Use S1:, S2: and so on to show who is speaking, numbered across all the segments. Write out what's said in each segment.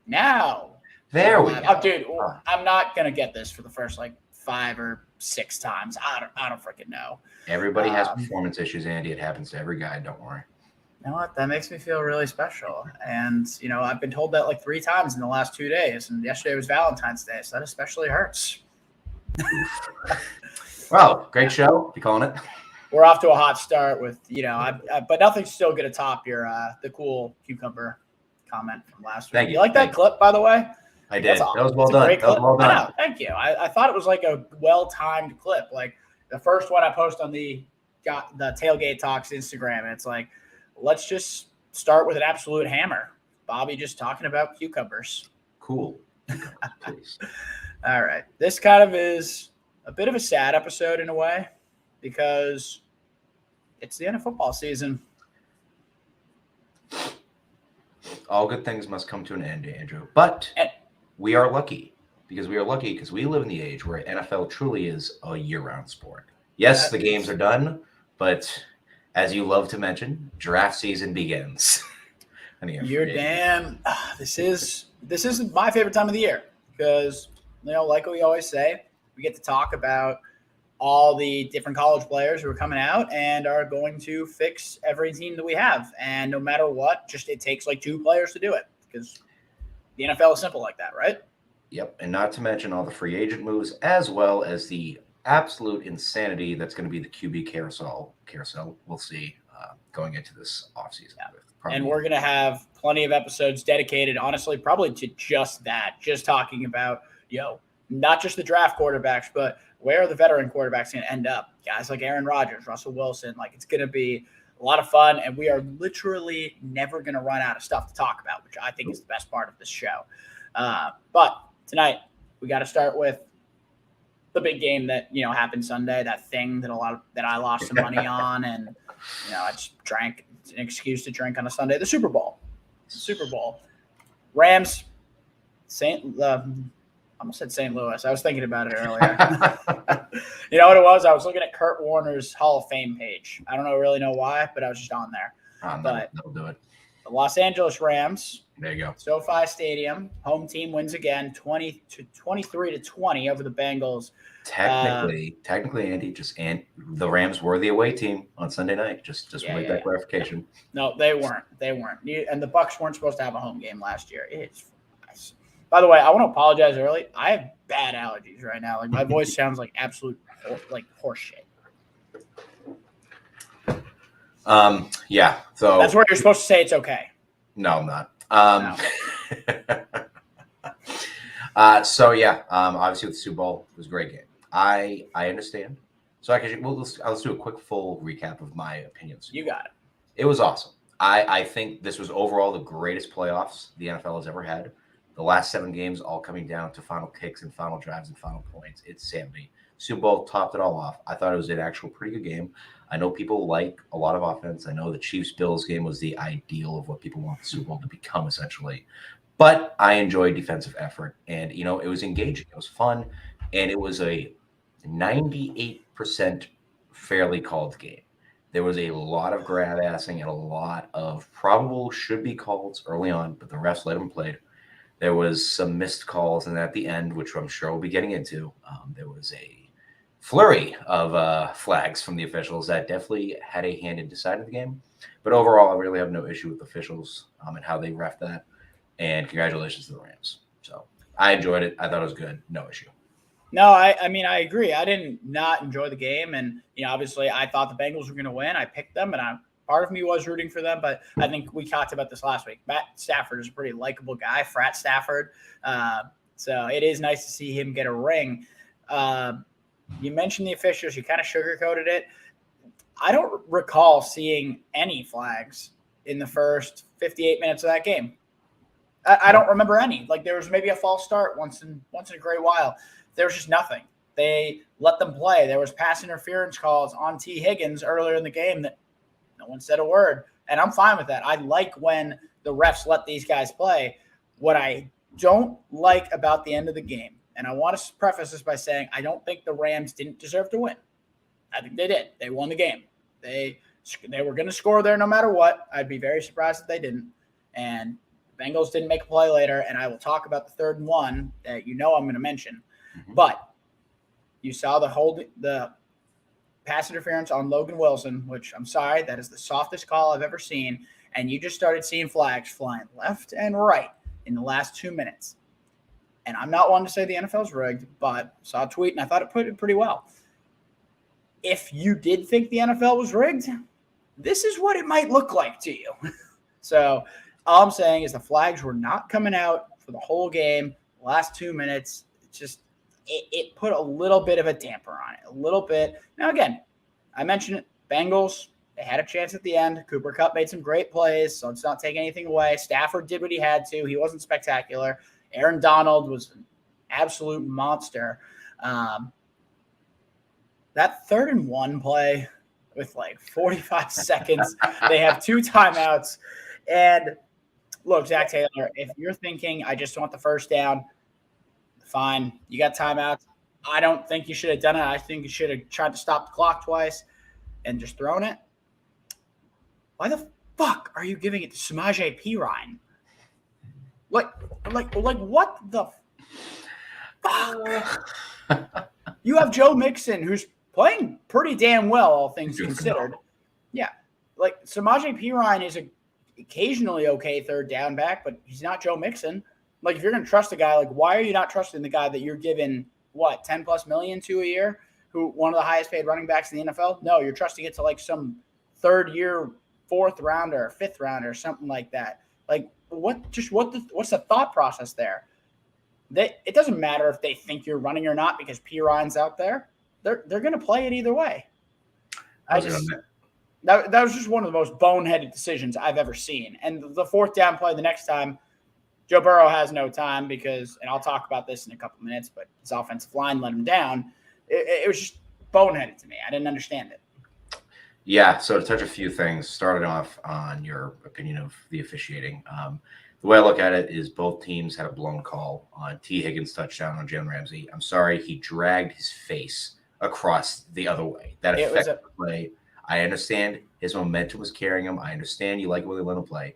S1: Now.
S2: There we go.
S1: Oh, dude, I'm not going to get this for the first 5 or 6 times. I don't freaking know.
S2: Everybody has performance issues, Andy. It happens to every guy. Don't worry.
S1: You know what? That makes me feel really special. And, I've been told that 3 times in the last 2 days. And yesterday was Valentine's Day, so that especially hurts.
S2: Well, great show. You calling it?
S1: We're off to a hot start with, but nothing's still going to top your the cool cucumber comment from last week.
S2: Thank you.
S1: You like that clip, by the way?
S2: I did. That was well done. That was well done.
S1: I know. Thank you. I thought it was a well-timed clip. The first one I post on the Tailgate Talks Instagram, and it's let's just start with an absolute hammer. Bobby just talking about cucumbers.
S2: Cool. Please.
S1: All right. This kind of is a bit of a sad episode in a way because it's the end of football season.
S2: All good things must come to an end, Andrew. But we are lucky because we live in the age where NFL truly is a year-round sport. Yes, the games are done, but as you love to mention, draft season begins.
S1: You're damn. This is my favorite time of the year because, like we always say, we get to talk about all the different college players who are coming out and are going to fix every team that we have. And no matter what, it takes 2 players to do it because the NFL is simple like that, right?
S2: Yep. And not to mention all the free agent moves as well as the absolute insanity that's going to be the QB carousel. We'll see going into this offseason.
S1: Yeah. And we're going to have plenty of episodes dedicated, honestly, probably to just that, just talking about, not just the draft quarterbacks, but where are the veteran quarterbacks going to end up? Guys like Aaron Rodgers, Russell Wilson. It's going to be a lot of fun, and we are literally never going to run out of stuff to talk about, which I think is the best part of this show. But tonight, we got to start with the big game that happened Sunday. That thing that I lost some money on, and I just drank. It's an excuse to drink on a Sunday. The Super Bowl. Rams. I almost said St. Louis. I was thinking about it earlier. You know what it was? I was looking at Kurt Warner's Hall of Fame page. I don't really know why, but I was just on there.
S2: That'll do it.
S1: The Los Angeles Rams.
S2: There you go.
S1: SoFi Stadium. Home team wins again, 23-20 over the Bengals.
S2: Technically, Andy, the Rams were the away team on Sunday night. Just make that clarification.
S1: No, they weren't. And the Bucs weren't supposed to have a home game last year. It's nice. By the way, I want to apologize early. I have bad allergies right now. My voice sounds like absolute horse shit.
S2: Yeah. So
S1: that's where you're supposed to say it's okay.
S2: No, I'm not.
S1: No.
S2: Obviously with the Super Bowl, it was a great game. I understand. So let's do a quick full recap of my opinions.
S1: You got it.
S2: It was awesome. I think this was overall the greatest playoffs the NFL has ever had. The last 7 games all coming down to final kicks and final drives and final points. It's sanity. Super Bowl topped it all off. I thought it was an actual pretty good game. I know people like a lot of offense. I know the Chiefs-Bills game was the ideal of what people want the Super Bowl to become, essentially. But I enjoyed defensive effort, and, it was engaging. It was fun, and it was a 98% fairly called game. There was a lot of grab-assing and a lot of probable should-be calls early on, but the refs let them play. There was some missed calls, and at the end, which I'm sure we'll be getting into, there was a flurry of flags from the officials that definitely had a hand in deciding the game. But overall, I really have no issue with officials and how they ref that. And congratulations to the Rams. So I enjoyed it. I thought it was good. No issue.
S1: No, I mean, I agree. I didn't not enjoy the game. And, obviously I thought the Bengals were going to win. I picked them, and part of me was rooting for them, but I think we talked about this last week. Matt Stafford is a pretty likable guy, Frat Stafford. So it is nice to see him get a ring. You mentioned the officials. You kind of sugarcoated it. I don't recall seeing any flags in the first 58 minutes of that game. I don't remember any. There was maybe a false start once in a great while. There was just nothing. They let them play. There was pass interference calls on T. Higgins earlier in the game that no one said a word, and I'm fine with that. I like when the refs let these guys play. What I don't like about the end of the game, and I want to preface this by saying I don't think the Rams didn't deserve to win. I think they did. They won the game. They were going to score there no matter what. I'd be very surprised if they didn't. And Bengals didn't make a play later, and I will talk about the 3rd and 1 that I'm going to mention.
S2: Mm-hmm.
S1: But you saw the pass interference on Logan Wilson, which I'm sorry, that is the softest call I've ever seen. And you just started seeing flags flying left and right in the last 2 minutes. And I'm not one to say the NFL's rigged, but I saw a tweet and I thought it put it pretty well. If you did think the NFL was rigged, this is what it might look like to you. So all I'm saying is the flags were not coming out for the whole game. The last 2 minutes, it put a little bit of a damper on it, a little bit. Now, again, I mentioned it, Bengals, they had a chance at the end. Cooper Kupp made some great plays, so let's not take anything away. Stafford did what he had to. He wasn't spectacular. Aaron Donald was an absolute monster. That 3rd and 1 play with like 45 seconds, they have 2 timeouts. And look, Zach Taylor, if you're thinking, I just want the first down, fine. You got timeouts. I don't think you should have done it. I think you should have tried to stop the clock twice and just thrown it. Why the fuck are you giving it to Samaje Perine? Like what the fuck? You have Joe Mixon, who's playing pretty damn well, all things considered. Yeah. Like Samaje Perine is a occasionally okay 3rd down back, but he's not Joe Mixon. Like if you're going to trust a guy, like why are you not trusting the guy that you're giving what, 10 plus million to a year, who one of the highest paid running backs in the NFL? No, you're trusting it to like some 3rd year, 4th rounder, 5th rounder, something like that. Like what's the thought process there? It doesn't matter if they think you're running or not because Perine's out there. They're going to play it either way. That was just one of the most boneheaded decisions I've ever seen. And the 4th down play the next time, Joe Burrow has no time because, and I'll talk about this in a couple minutes, but his offensive line let him down. It was just boneheaded to me. I didn't understand it.
S2: Yeah, so to touch a few things, starting off on your opinion of the officiating. The way I look at it is both teams had a blown call on T. Higgins' touchdown on Jalen Ramsey. I'm sorry, he dragged his face across the other way. That affected the play. I understand his momentum was carrying him. I understand you like when they let him play.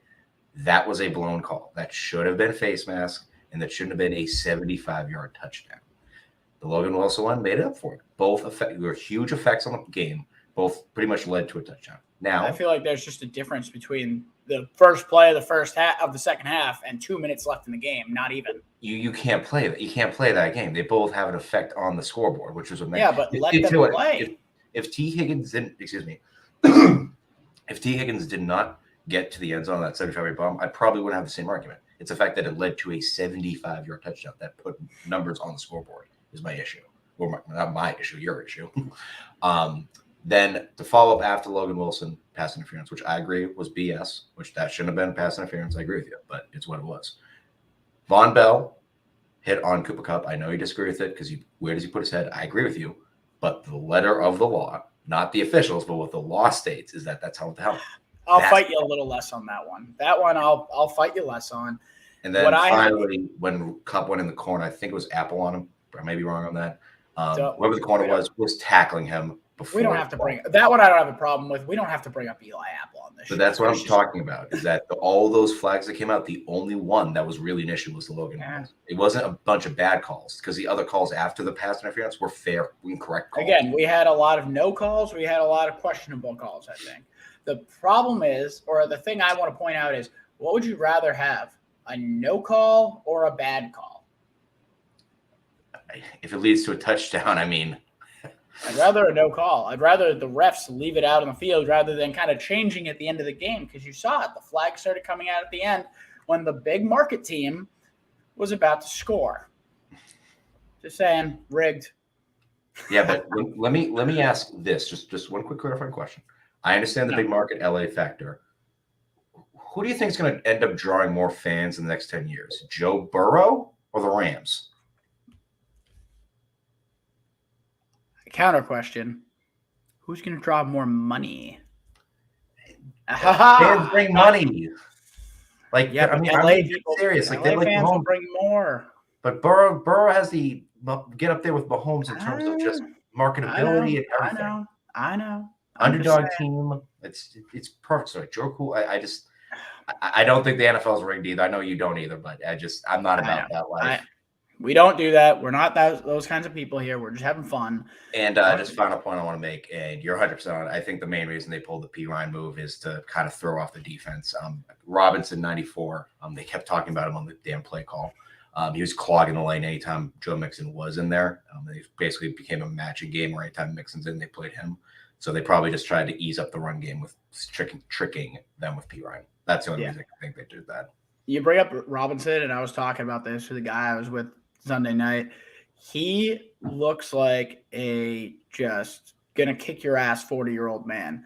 S2: That was a blown call. That should have been a face mask, and that shouldn't have been a 75-yard touchdown. The Logan Wilson one made it up for it. Both were huge effects on the game. Both pretty much led to a touchdown. Now
S1: I feel like there's just a difference between the first play of the first half of the second half and 2 minutes left in the game. Not even.
S2: You can't play that. You can't play that game. They both have an effect on the scoreboard, which is what.
S1: Yeah, but let them play.
S2: If T. Higgins didn't, if T. Higgins did not get to the end zone on that 75-yard bomb, I probably wouldn't have the same argument. It's the fact that it led to a 75-yard touchdown that put numbers on the scoreboard is my issue. Or not my issue, your issue. Then to follow up after Logan Wilson pass interference, which I agree was BS, which that shouldn't have been pass interference. I agree with you, but it's what it was. Von Bell hit on Cooper Kupp. I know you disagree with it because where does he put his head? I agree with you, but the letter of the law, not the officials, but what the law states is that that's how the hell.
S1: I'll fight you a little less on that one. That one I'll fight you less on.
S2: And then finally, when Kupp went in the corner, I think it was Apple on him. I may be wrong on that. Whoever the corner was tackling him. We
S1: don't have to bring that one. I don't have a problem with. We don't have to bring up Eli Apple on this.
S2: But that's what I'm talking about. Is that all those flags that came out, the only one that was really an issue was the Logan. Yeah. It wasn't a bunch of bad calls because the other calls after the pass interference were fair and correct calls.
S1: Again, we had a lot of no calls. We had a lot of questionable calls. I think the problem is, or the thing I want to point out is, what would you rather have, a no call or a bad call?
S2: If it leads to a touchdown, I mean.
S1: I'd rather a no call. I'd rather the refs leave it out on the field rather than kind of changing at the end of the game because you saw it. The flag started coming out at the end when the big market team was about to score. Just saying, rigged.
S2: Yeah, but let me ask this. Just one quick clarifying question. I understand the big market LA factor. Who do you think is going to end up drawing more fans in the next 10 years? Joe Burrow or the Rams?
S1: Counter question: who's going to draw more money?
S2: Fans bring money. Like,
S1: yeah,
S2: I mean,
S1: LA people,
S2: serious. Like,
S1: LA
S2: they like
S1: fans
S2: Mahomes.
S1: will bring more.
S2: But Burrow has the get up there with Mahomes in terms of just marketability and everything.
S1: I know.
S2: Underdog team. It's perfect. So Joe Cool. I don't think the NFL is rigged either. I know you don't either, but I'm not about that life.
S1: We don't do that. We're not those kinds of people here. We're just having fun.
S2: And just final point I want to make, and you're 100% on it. I think the main reason they pulled the P. Ryan move is to kind of throw off the defense. Robinson, 94, they kept talking about him on the damn play call. He was clogging the lane anytime Joe Mixon was in there. It basically became a matching game where anytime Mixon's in, they played him. So they probably just tried to ease up the run game with tricking them with P. Ryan. That's the only reason I think they did that.
S1: You bring up Robinson, and I was talking about this with the guy I was with Sunday night. He looks like a just gonna kick your ass 40-year-old man.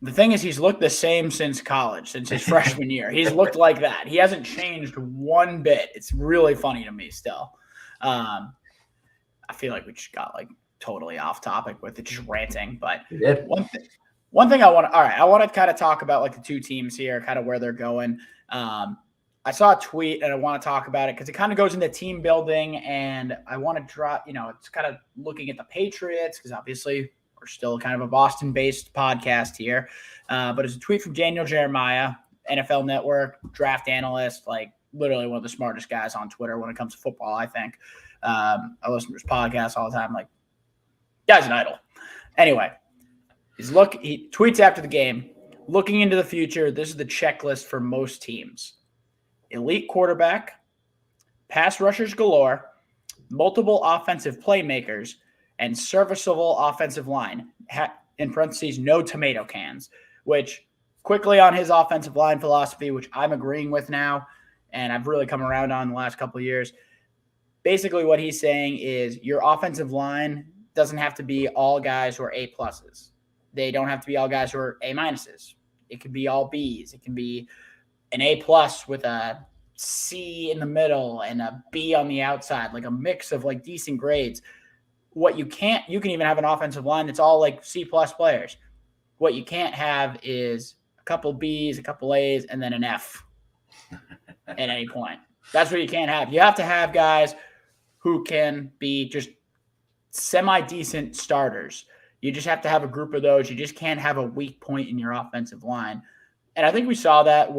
S1: The thing is, he's looked the same since college, since his freshman year. He's looked like that. He hasn't changed one bit. It's really funny to me still. I feel like we just got like totally off topic with it, just ranting. But one thing I want to kind of talk about like the two teams here, kind of where they're going. I saw a tweet and I want to talk about it because it kind of goes into team building, and I want to drop, it's kind of looking at the Patriots because obviously we're still kind of a Boston-based podcast here. But it's a tweet from Daniel Jeremiah, NFL Network, draft analyst, like literally one of the smartest guys on Twitter when it comes to football, I think. I listen to his podcast all the time. Like, guy's an idol. Anyway, he tweets after the game, looking into the future, this is the checklist for most teams. Elite quarterback, pass rushers galore, multiple offensive playmakers, and serviceable offensive line. In parentheses, no tomato cans, which quickly on his offensive line philosophy, which I'm agreeing with now, and I've really come around on the last couple of years. Basically what he's saying is your offensive line doesn't have to be all guys who are A pluses. They don't have to be all guys who are A minuses. It could be all Bs. It can be an A plus with a C in the middle and a B on the outside, like a mix of like decent grades. You can even have an offensive line that's all like C plus players. What you can't have is a couple Bs, a couple As, and then an F at any point. That's what you can't have. You have to have guys who can be just semi-decent starters. You just have to have a group of those. You just can't have a weak point in your offensive line. And I think we saw that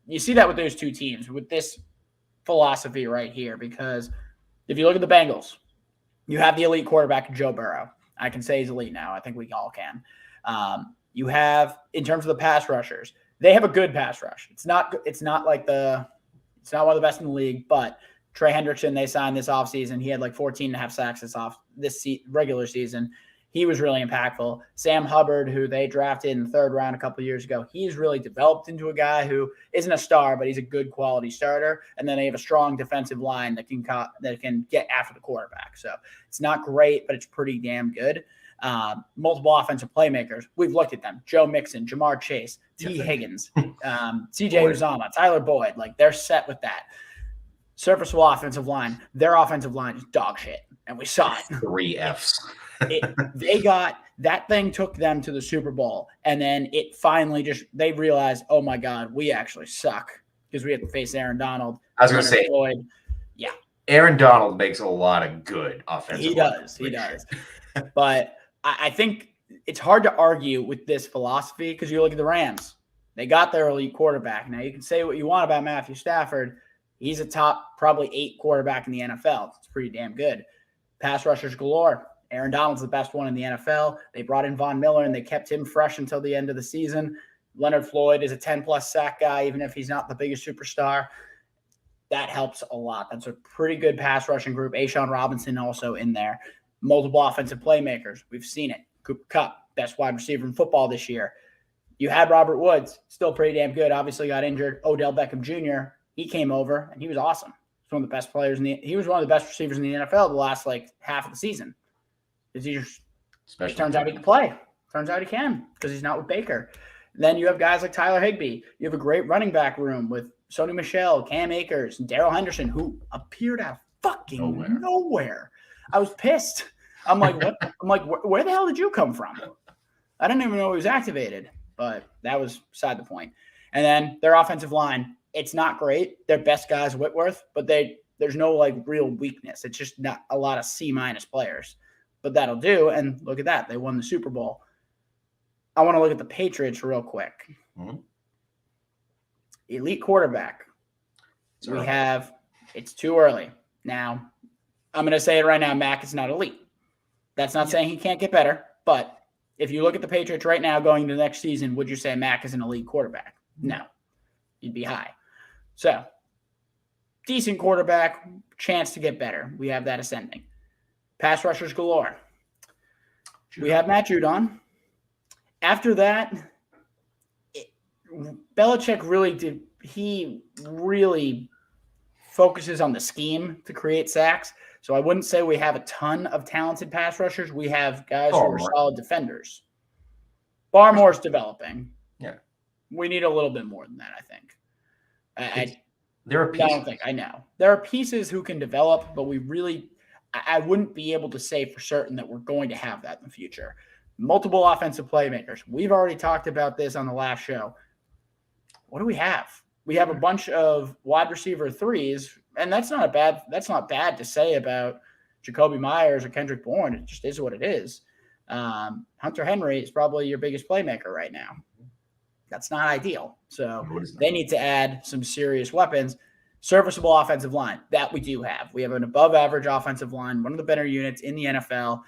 S1: you see that with those two teams, with this philosophy right here, because if you look at the Bengals, you have the elite quarterback, Joe Burrow. I can say he's elite now. I think we all can. You have, in terms of the pass rushers, they have a good pass rush. It's not one of the best in the league, but Trey Hendrickson, they signed this offseason. He had like 14 and a half sacks this regular season. He was really impactful. Sam Hubbard, who they drafted in the third round a couple of years ago, he's really developed into a guy who isn't a star, but he's a good quality starter. And then they have a strong defensive line that can get after the quarterback. So it's not great, but it's pretty damn good. Multiple offensive playmakers. We've looked at them. Joe Mixon, Jamar Chase, T. Higgins, CJ Uzomah, Tyler Boyd. Like, they're set with that. Serviceable offensive line. Their offensive line is dog shit. And we saw it.
S2: 3 Fs.
S1: That thing took them to the Super Bowl. And then it finally they realized, oh my God, we actually suck because we have to face Aaron Donald.
S2: I was going to say,
S1: Floyd. Yeah.
S2: Aaron Donald makes a lot of good offensive
S1: He does. But I think it's hard to argue with this philosophy because you look at the Rams. They got their elite quarterback. Now, you can say what you want about Matthew Stafford. He's a top probably 8 quarterback in the NFL. It's pretty damn good. Pass rushers galore. Aaron Donald's the best one in the NFL. They brought in Von Miller, and they kept him fresh until the end of the season. Leonard Floyd is a 10-plus sack guy, even if he's not the biggest superstar. That helps a lot. That's a pretty good pass rushing group. Ashawn Robinson also in there. Multiple offensive playmakers. We've seen it. Cooper Kupp, best wide receiver in football this year. You had Robert Woods, still pretty damn good. Obviously got injured. Odell Beckham Jr., he came over, and he was awesome. He was one of the best players he was one of the best receivers in the NFL the last half of the season. It turns out he can play. Turns out he can because he's not with Baker. Then you have guys like Tyler Higbee. You have a great running back room with Sony Michel, Cam Akers, and Darrell Henderson, who appeared out of fucking nowhere. I was pissed. I'm like, what? I'm like, where the hell did you come from? I didn't even know he was activated, but that was beside the point. And then their offensive line, it's not great. Their best guy is Whitworth, but there's no real weakness. It's just not a lot of C-minus players. But that'll do, and look at that. They won the Super Bowl. I want to look at the Patriots real quick.
S2: Mm-hmm.
S1: elite quarterback. It's too early. Now, I'm going to say it right now, Mac is not elite. That's not saying he can't get better, but if you look at the Patriots right now going into the next season, would you say Mac is an elite quarterback? No. You'd be high. So, decent quarterback, chance to get better. We have that ascending. Pass rushers galore. We have Matt Judon. After that, Belichick really focuses on the scheme to create sacks. So I wouldn't say we have a ton of talented pass rushers. We have guys who are solid defenders. Barmore's developing.
S2: Yeah.
S1: We need a little bit more than that, I think.
S2: There are pieces.
S1: I don't think. I know. There are pieces who can develop, but I wouldn't be able to say for certain that we're going to have that in the future. Multiple offensive playmakers. We've already talked about this on the last show. What do we have? We have a bunch of wide receiver threes, and that's not bad to say about Jacoby Myers or Kendrick Bourne. It just is what it is. Hunter Henry is probably your biggest playmaker right now. That's not ideal. So they need to add some serious weapons. Serviceable offensive line, that we do have. We have an above-average offensive line, one of the better units in the NFL.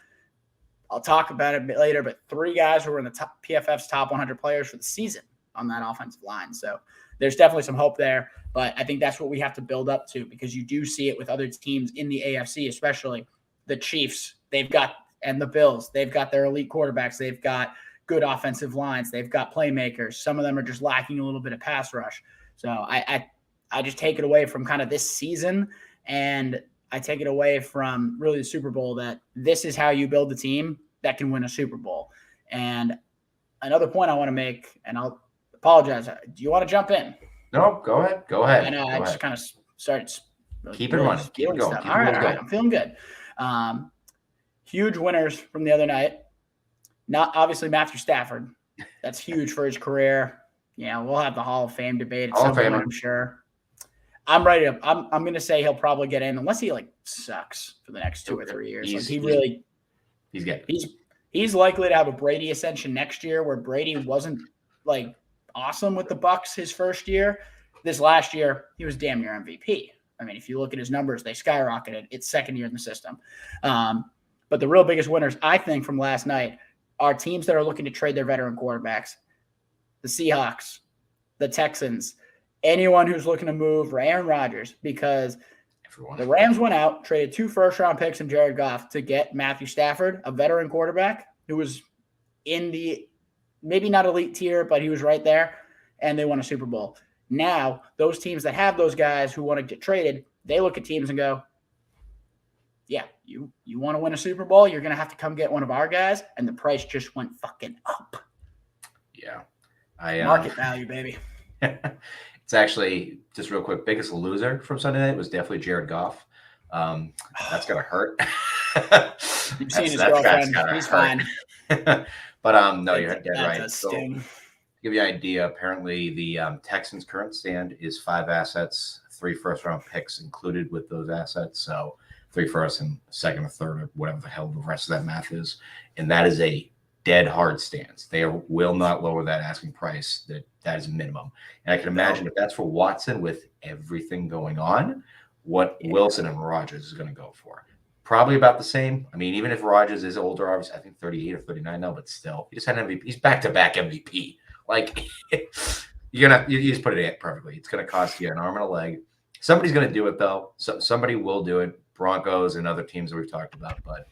S1: I'll talk about it a bit later, but 3 guys who were in the PFF's top 100 players for the season on that offensive line. So there's definitely some hope there, but I think that's what we have to build up to because you do see it with other teams in the AFC, especially the Chiefs. And the Bills. They've got their elite quarterbacks. They've got good offensive lines. They've got playmakers. Some of them are just lacking a little bit of pass rush. So I just take it away from kind of this season, and I take it away from really the Super Bowl that this is how you build a team that can win a Super Bowl. And another point I want to make, and I'll apologize. Do you want to jump in?
S2: No, go ahead.
S1: I know. I just kind of started.
S2: Keep it running. Keep it going.
S1: All right. I'm feeling good. Huge winners from the other night. Not obviously Matthew Stafford. That's huge for his career. Yeah, we'll have the Hall of Fame debate at some point, I'm sure. I'm ready to. I'm going to say he'll probably get in unless he sucks for the next 2 or 3 years. He's likely to have a Brady ascension next year, where Brady wasn't awesome with the Bucs his first year. This last year, he was damn near MVP. I mean, if you look at his numbers, they skyrocketed. It's second year in the system. But the real biggest winners, I think, from last night are teams that are looking to trade their veteran quarterbacks. The Seahawks, the Texans, anyone who's looking to move Aaron Rodgers, because the Rams went out, traded 2 first-round picks and Jared Goff to get Matthew Stafford, a veteran quarterback who was in the maybe not elite tier, but he was right there, and they won a Super Bowl. Now, those teams that have those guys who want to get traded, they look at teams and go, yeah, you want to win a Super Bowl, you're going to have to come get one of our guys, and the price just went fucking up.
S2: Yeah.
S1: Market value, baby.
S2: It's actually, just real quick, biggest loser from Sunday night was definitely Jared Goff. That's going to hurt.
S1: You've seen his girlfriend. He's fine.
S2: But no, you're dead right.
S1: Does sting.
S2: To give you an idea, apparently the Texans' current stand is 5 assets, 3 first-round picks included with those assets. So 3 first and second or third, or whatever the hell the rest of that math is. And that is a dead hard stance. They will not lower that asking price. That is minimum. And I can imagine if that's for Watson with everything going on, what Wilson and Rodgers is going to go for. Probably about the same. I mean, even if Rodgers is older, obviously, I think 38 or 39 now, but still, he just had an MVP. He's back-to-back MVP. You just put it in perfectly. It's going to cost you an arm and a leg. Somebody's going to do it, though. Somebody will do it. Broncos and other teams that we've talked about, but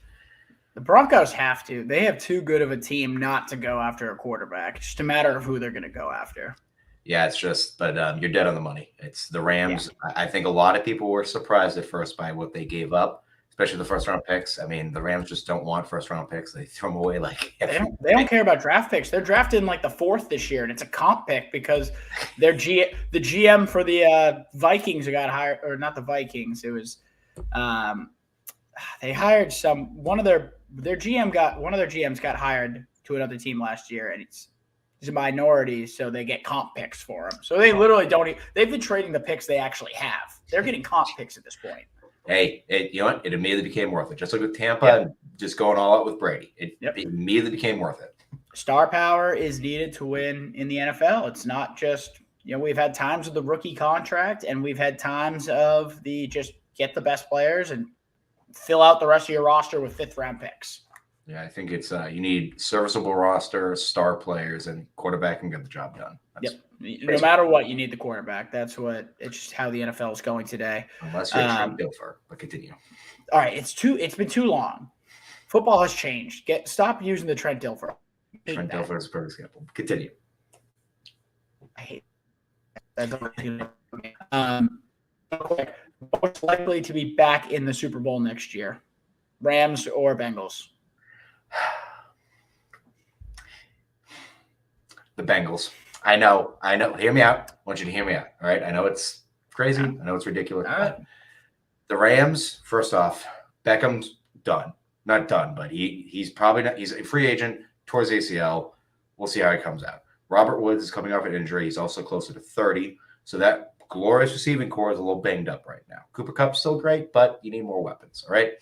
S1: the Broncos have to. They have too good of a team not to go after a quarterback. It's just a matter of who they're going to go after.
S2: Yeah, it's just, but you're dead on the money. It's the Rams. Yeah. I think a lot of people were surprised at first by what they gave up, especially the first-round picks. I mean, the Rams just don't want first-round picks. They throw them away
S1: they don't care about draft picks. They're drafted in the 4th this year, and it's a comp pick because the GM for the Vikings got hired, or not the Vikings. It was they hired one of their GMs got hired to another team last year, and he's a minority, so they get comp picks for him. So they literally they've been trading the picks they actually have. They're getting comp picks at this point.
S2: Hey, you know what? It immediately became worth it. Just like with Tampa, and just going all out with Brady. It immediately became worth it.
S1: Star power is needed to win in the NFL. It's not just we've had times of the rookie contract, and we've had times of the just get the best players and fill out the rest of your roster with 5th-round picks.
S2: Yeah, I think it's you need serviceable roster, star players, and quarterback can get the job done.
S1: Yep. No matter what, you need the quarterback. It's just how the NFL is going today.
S2: Unless you're Trent Dilfer, but continue.
S1: All right, it's been too long. Football has changed. Stop using the Trent Dilfer.
S2: Trent Dilfer is a perfect example. Continue.
S1: I hate that. Most likely to be back in the Super Bowl next year, Rams or Bengals?
S2: The Bengals. I know. Hear me out. I want you to hear me out. All right. I know it's crazy. I know it's ridiculous.
S1: All right.
S2: The Rams, first off, Beckham's done. Not done, but he's probably not. He's a free agent towards ACL. We'll see how he comes out. Robert Woods is coming off an injury. He's also closer to 30. So that glorious receiving core is a little banged up right now. Cooper Kupp's still great, but you need more weapons. All right.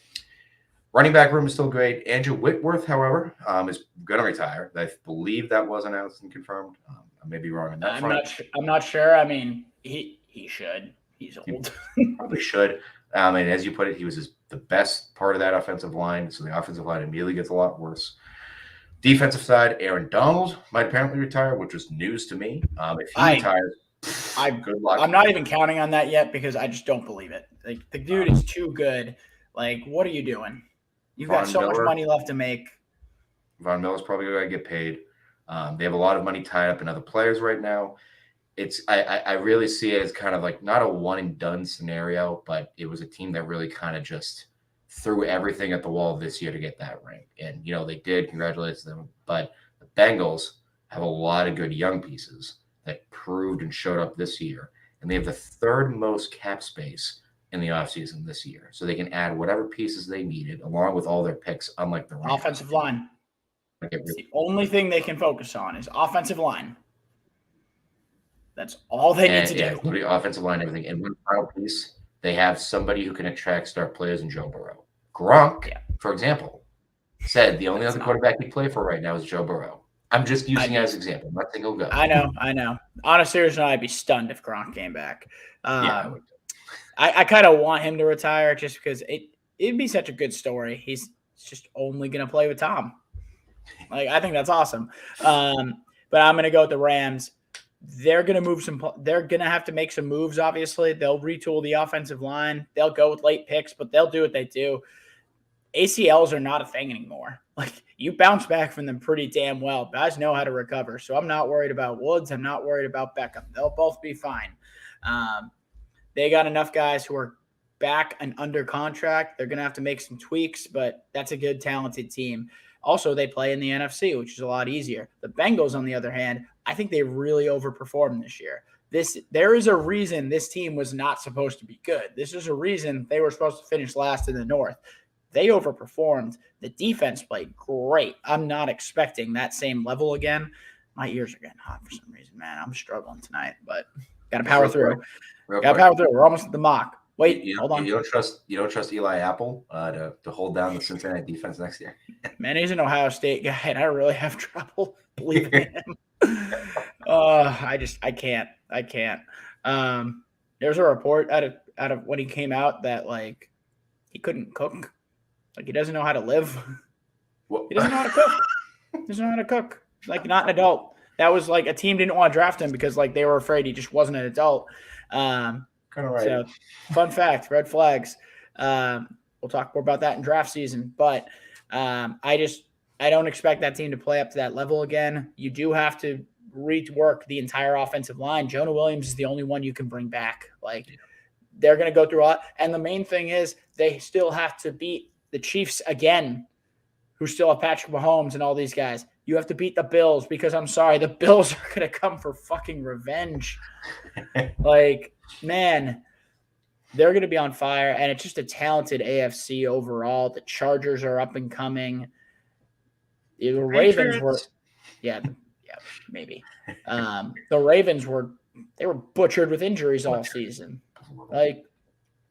S2: Running back room is still great. Andrew Whitworth, however, is going to retire. I believe that was announced and confirmed. I may be wrong on that front.
S1: I'm not sure. I mean, he should. He's old.
S2: He probably should. And as you put it, he was the best part of that offensive line. So the offensive line immediately gets a lot worse. Defensive side, Aaron Donald might apparently retire, which was news to me. If he retires, good luck.
S1: I'm not even counting on that yet because I just don't believe it. Like, the dude is too good. Like, what are you doing? You've got so much money left to make.
S2: Von Miller's probably going to get paid. They have a lot of money tied up in other players right now. I really see it as kind of like not a one and done scenario, but it was a team that really kind of just threw everything at the wall this year to get that ring. And, they did. Congratulations to them. But the Bengals have a lot of good young pieces that proved and showed up this year. And they have the 3rd most cap space in the offseason this year. So they can add whatever pieces they needed along with all their picks, unlike the Rams.
S1: Offensive line. The only thing they can focus on is offensive line. That's all they need to do.
S2: The offensive line, everything. And one final piece, they have somebody who can attract star players in Joe Burrow. Gronk, for example, said the only other quarterback he play for right now is Joe Burrow. I'm just using it as an example. I'm not saying he'll go.
S1: I know. On a serious note, I'd be stunned if Gronk came back. I kind of want him to retire just because it'd be such a good story. He's just only going to play with Tom. Like, I think that's awesome. But I'm going to go with the Rams. They're going to they're going to have to make some moves, obviously. They'll retool the offensive line. They'll go with late picks, but they'll do what they do. ACLs are not a thing anymore. Like, you bounce back from them pretty damn well. Guys know how to recover. So I'm not worried about Woods. I'm not worried about Beckham. They'll both be fine. They got enough guys who are back and under contract. They're going to have to make some tweaks, but that's a good, talented team. Also, they play in the NFC, which is a lot easier. The Bengals, on the other hand, I think they really overperformed this year. There is a reason this team was not supposed to be good. This is a reason they were supposed to finish last in the North. They overperformed. The defense played great. I'm not expecting that same level again. My ears are getting hot for some reason, man. I'm struggling tonight, but got to power through. Got to power through. We're almost at the mock. Wait, hold on.
S2: You don't trust Eli Apple to hold down the Cincinnati defense next year?
S1: Man, he's an Ohio State guy, and I really have trouble believing in him. I can't. There's a report out of when he came out that, like, he couldn't cook. Like, he doesn't know how to live. He doesn't know how to cook. He doesn't know how to cook. Like, not an adult. That was like a team didn't want to draft him because, like, they were afraid he just wasn't an adult.
S2: Kind of right.
S1: So, fun fact, red flags. We'll talk more about that in draft season. But I don't expect that team to play up to that level again. You do have to rework the entire offensive line. Jonah Williams is the only one you can bring back. Like, they're going to go through a lot. And the main thing is they still have to beat the Chiefs again, who still have Patrick Mahomes and all these guys. You have to beat the Bills because, I'm sorry, the Bills are going to come for fucking revenge. Like, man, they're going to be on fire, and it's just a talented AFC overall. The Chargers are up and coming. The Ravens were maybe. The Ravens were butchered with injuries all season. Like,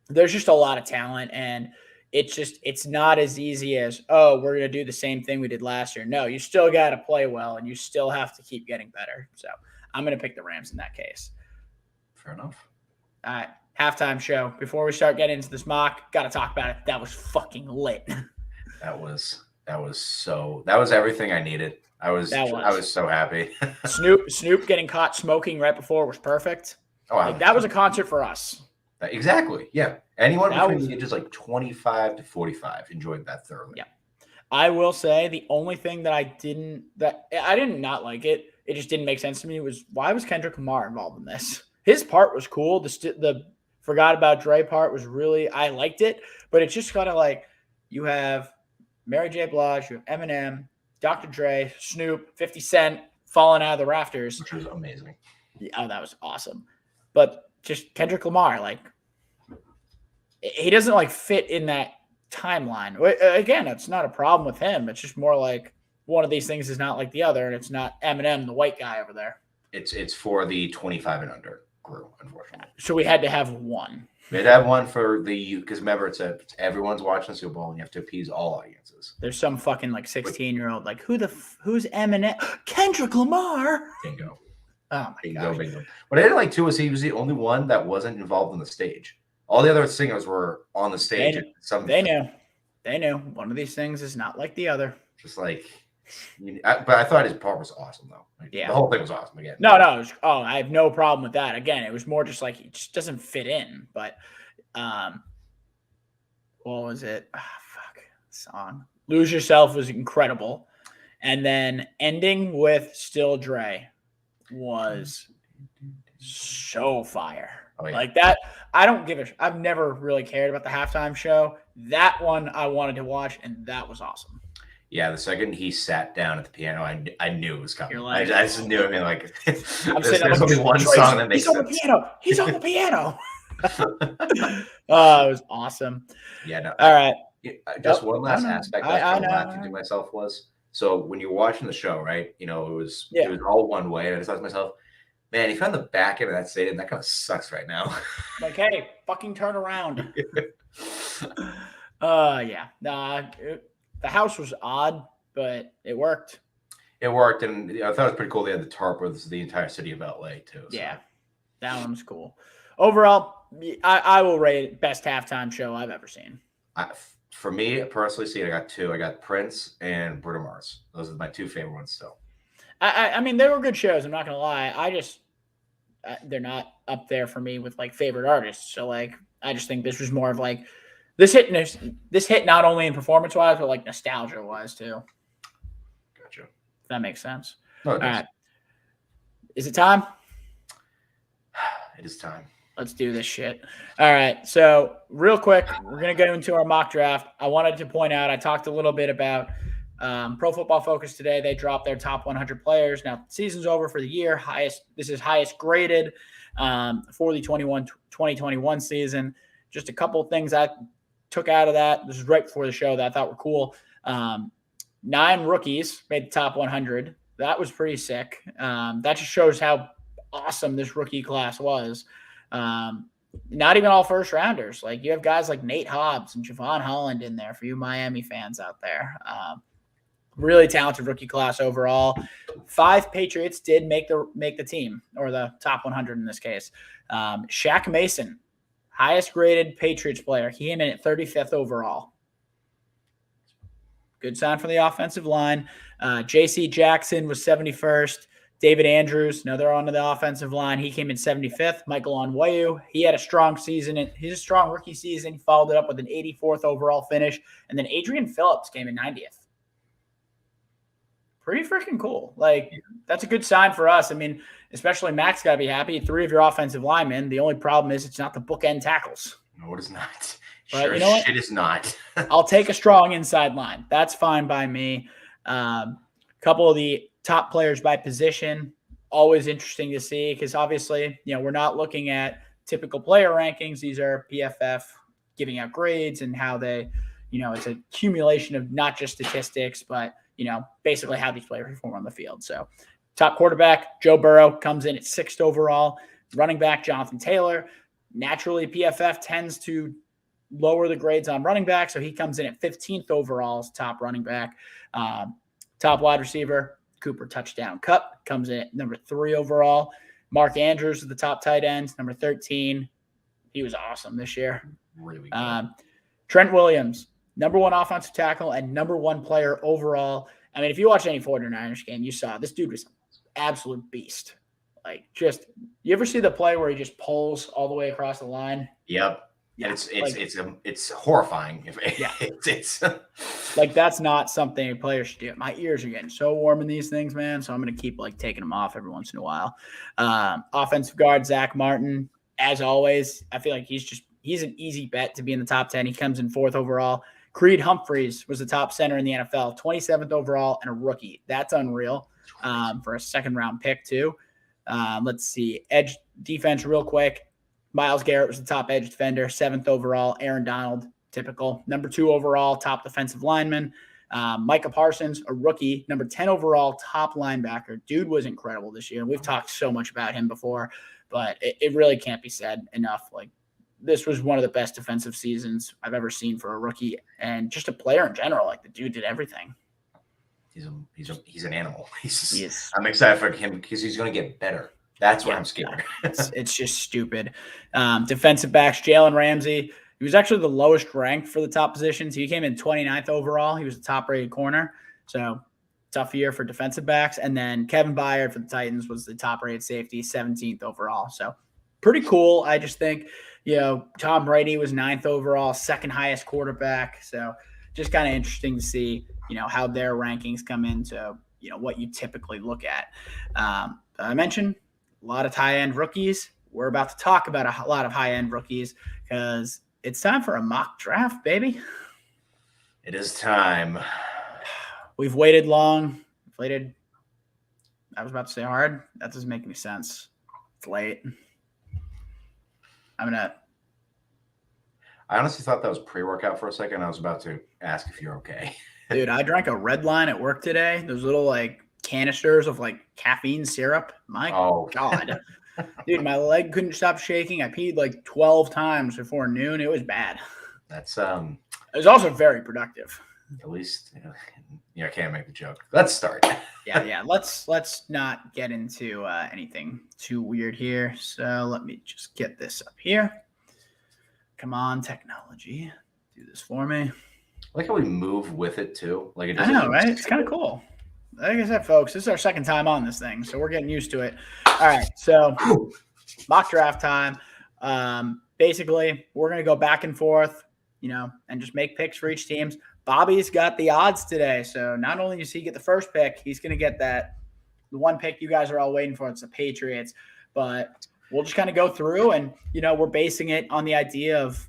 S1: there's just a lot of talent, and it's not as easy as, we're going to do the same thing we did last year. No, you still got to play well, and you still have to keep getting better. So I'm going to pick the Rams in that case.
S2: Fair enough.
S1: All right. Halftime show. Before we start getting into this mock, got to talk about it. That was fucking lit.
S2: That was everything I needed. I was so happy.
S1: Snoop getting caught smoking right before was perfect. That was a concert for us.
S2: Exactly. Yeah. Anyone between the ages like 25 to 45 enjoyed that thoroughly.
S1: Yeah. I will say the only thing that I did not like it. It just didn't make sense to me. Was why was Kendrick Lamar involved in this? His part was cool. The Forgot About Dre part was really, I liked it, but it's just kind of like you have Mary J. Blige, you have Eminem, Dr. Dre, Snoop, 50 Cent falling out of the rafters.
S2: Which was amazing.
S1: Oh, that was awesome. But just Kendrick Lamar, like, he doesn't like fit in that timeline. Again, it's not a problem with him. It's just more like one of these things is not like the other, and it's not Eminem, the white guy over there.
S2: It's for the 25 and under crew, unfortunately.
S1: So we had to have one.
S2: We had to have one for the, because remember, it's everyone's watching the Super Bowl, and you have to appease all audiences.
S1: There's some fucking like 16-year-old like who's Eminem? Kendrick Lamar.
S2: Bingo.
S1: Oh my god.
S2: Bingo. What I didn't like too was he was the only one that wasn't involved on the stage. All the other singers were on the stage.
S1: They knew. One of these things is not like the other.
S2: Just like, but I thought his part was awesome though.
S1: Yeah,
S2: the whole thing was awesome again.
S1: No. I have no problem with that. Again, it was more just like it just doesn't fit in. But, what was it? Song "Lose Yourself" was incredible, and then ending with "Still Dre" was so fire. Oh, yeah. Like that, I've never really cared about the halftime show. That one I wanted to watch, and that was awesome.
S2: Yeah, the second he sat down at the piano, I knew it was coming. I just knew it. I mean, like, there's only one song that makes sense.
S1: He's on the piano. Oh, it was awesome.
S2: Yeah, no.
S1: All right.
S2: Just one last aspect I was laughing to myself was, so when you're watching the show, right, it was all one way, and I just thought to myself, man, if you're on the back end of that stadium, that kind of sucks right now.
S1: Like, hey, fucking turn around. Yeah. The house was odd, but it worked.
S2: It worked, and I thought it was pretty cool. They had the tarp with the entire city of LA, too. So.
S1: Yeah, that one was cool. Overall, I will rate it best halftime show I've ever seen.
S2: For me, personally, I got two. I got Prince and Bruno Mars. Those are my two favorite ones still.
S1: I mean, they were good shows. I'm not going to lie. They're not up there for me with, like, favorite artists. So, like, I just think this was more of, like, this hit not only in performance-wise, but, like, nostalgia-wise, too.
S2: Gotcha.
S1: If that makes sense.
S2: No,
S1: all right. Is it time?
S2: It is time.
S1: Let's do this shit. All right. So real quick, we're going to go into our mock draft. I wanted to point out, I talked a little bit about Pro Football Focus today. They dropped their top 100 players. Now, the season's over for the year. This is highest graded for the 2021 season. Just a couple of things I took out of that. This is right before the show that I thought were cool. 9 rookies made the top 100. That was pretty sick. That just shows how awesome this rookie class was. Not even all first rounders. Like, you have guys like Nate Hobbs and Javon Holland in there for you Miami fans out there. Really talented rookie class overall. 5 Patriots did make the team, or the top 100 in this case. Shaq Mason, highest graded Patriots player. He came in at 35th overall. Good sign for the offensive line. J.C. Jackson was 71st. David Andrews, another onto the offensive line. He came in 75th. Michael Onwenu, he had a strong season. He's a strong rookie season. He followed it up with an 84th overall finish. And then Adrian Phillips came in 90th. Pretty freaking cool. Like, that's a good sign for us. I mean, especially Mac's got to be happy. 3 of your offensive linemen. The only problem is it's not the bookend tackles.
S2: No, it is not.
S1: But
S2: sure,
S1: you know
S2: shit is not.
S1: I'll take a strong inside line. That's fine by me. Couple of the top players by position, always interesting to see, because obviously, we're not looking at typical player rankings. These are PFF giving out grades and how they, it's a accumulation of not just statistics, but, basically how these players perform on the field. So top quarterback, Joe Burrow, comes in at 6th overall. Running back, Jonathan Taylor. Naturally, PFF tends to lower the grades on running back, so he comes in at 15th overall as top running back. Top wide receiver, Cooper Touchdown Cup, comes in at number 3 overall. Mark Andrews is the top tight end, number 13. He was awesome this year.
S2: Really good.
S1: Trent Williams, number 1 offensive tackle and number 1 player overall. I mean, if you watch any 49ers game, you saw this dude was an absolute beast. Like, just, you ever see the play where he just pulls all the way across the line?
S2: Yep.
S1: Yeah,
S2: it's horrifying.
S1: Yeah.
S2: It's
S1: like, that's not something a player should do. My ears are getting so warm in these things, man. So I'm going to keep like taking them off every once in a while. Offensive guard, Zach Martin, as always, I feel like he's an easy bet to be in the top 10. He comes in 4th overall. Creed Humphreys was the top center in the NFL, 27th overall and a rookie. That's unreal for a 2nd-round pick too. Let's see. Edge defense real quick. Myles Garrett was the top edge defender, 7th overall. Aaron Donald, typical. Number 2 overall, top defensive lineman. Micah Parsons, a rookie, number 10 overall, top linebacker. Dude was incredible this year. We've talked so much about him before, but it really can't be said enough. Like, this was one of the best defensive seasons I've ever seen for a rookie and just a player in general. Like, the dude did everything.
S2: He's an animal. I'm excited for him because he's going to get better. That's why I'm scared.
S1: It's just stupid. Defensive backs, Jalen Ramsey. He was actually the lowest ranked for the top positions. He came in 29th overall. He was the top-rated corner. So, tough year for defensive backs. And then Kevin Byard for the Titans was the top-rated safety, 17th overall. So, pretty cool. I just think, Tom Brady was 9th overall, 2nd highest quarterback. So, just kind of interesting to see, how their rankings come into, what you typically look at. I mentioned a lot of high-end rookies. We're about to talk about a lot of high-end rookies because it's time for a mock draft, baby.
S2: It is time.
S1: We've waited long. I was about to say hard. That doesn't make any sense. It's late. I
S2: honestly thought that was pre-workout for a second. I was about to ask if you're okay.
S1: Dude, I drank a Red Line at work today. Those little canisters of caffeine syrup. My God. Dude, my leg couldn't stop shaking. I peed 12 times before noon. It was bad.
S2: That's
S1: It was also very productive.
S2: At least I can't make the joke. Let's start.
S1: Yeah. Let's not get into anything too weird here. So let me just get this up here. Come on, technology. Do this for me.
S2: I like how we move with it too.
S1: I know, right? It's kind of cool. Like I said, folks, this is our 2nd time on this thing, so we're getting used to it. All right, so mock draft time. Basically, we're going to go back and forth, and just make picks for each team. Bobby's got the odds today, so not only does he get the first pick, he's going to get the one pick you guys are all waiting for. It's the Patriots, but we'll just kind of go through, and we're basing it on the idea of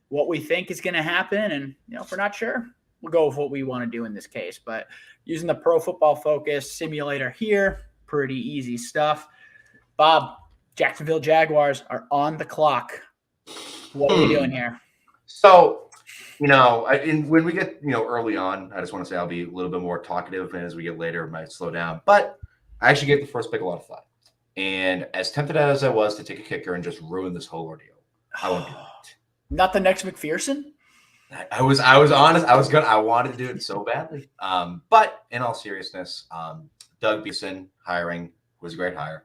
S1: what we think is going to happen, and if we're not sure, we'll go with what we want to do in this case. But using the Pro Football Focus simulator here, pretty easy stuff. Bob, Jacksonville Jaguars are on the clock. What are we doing here?
S2: So, when we get, early on, I just want to say I'll be a little bit more talkative, and as we get later, it might slow down. But I actually gave the first pick a lot of thought. And as tempted as I was to take a kicker and just ruin this whole ordeal, I won't do that.
S1: Not the next McPherson?
S2: I was honest. I wanted to do it so badly. But in all seriousness, Doug Peterson hiring was a great hire.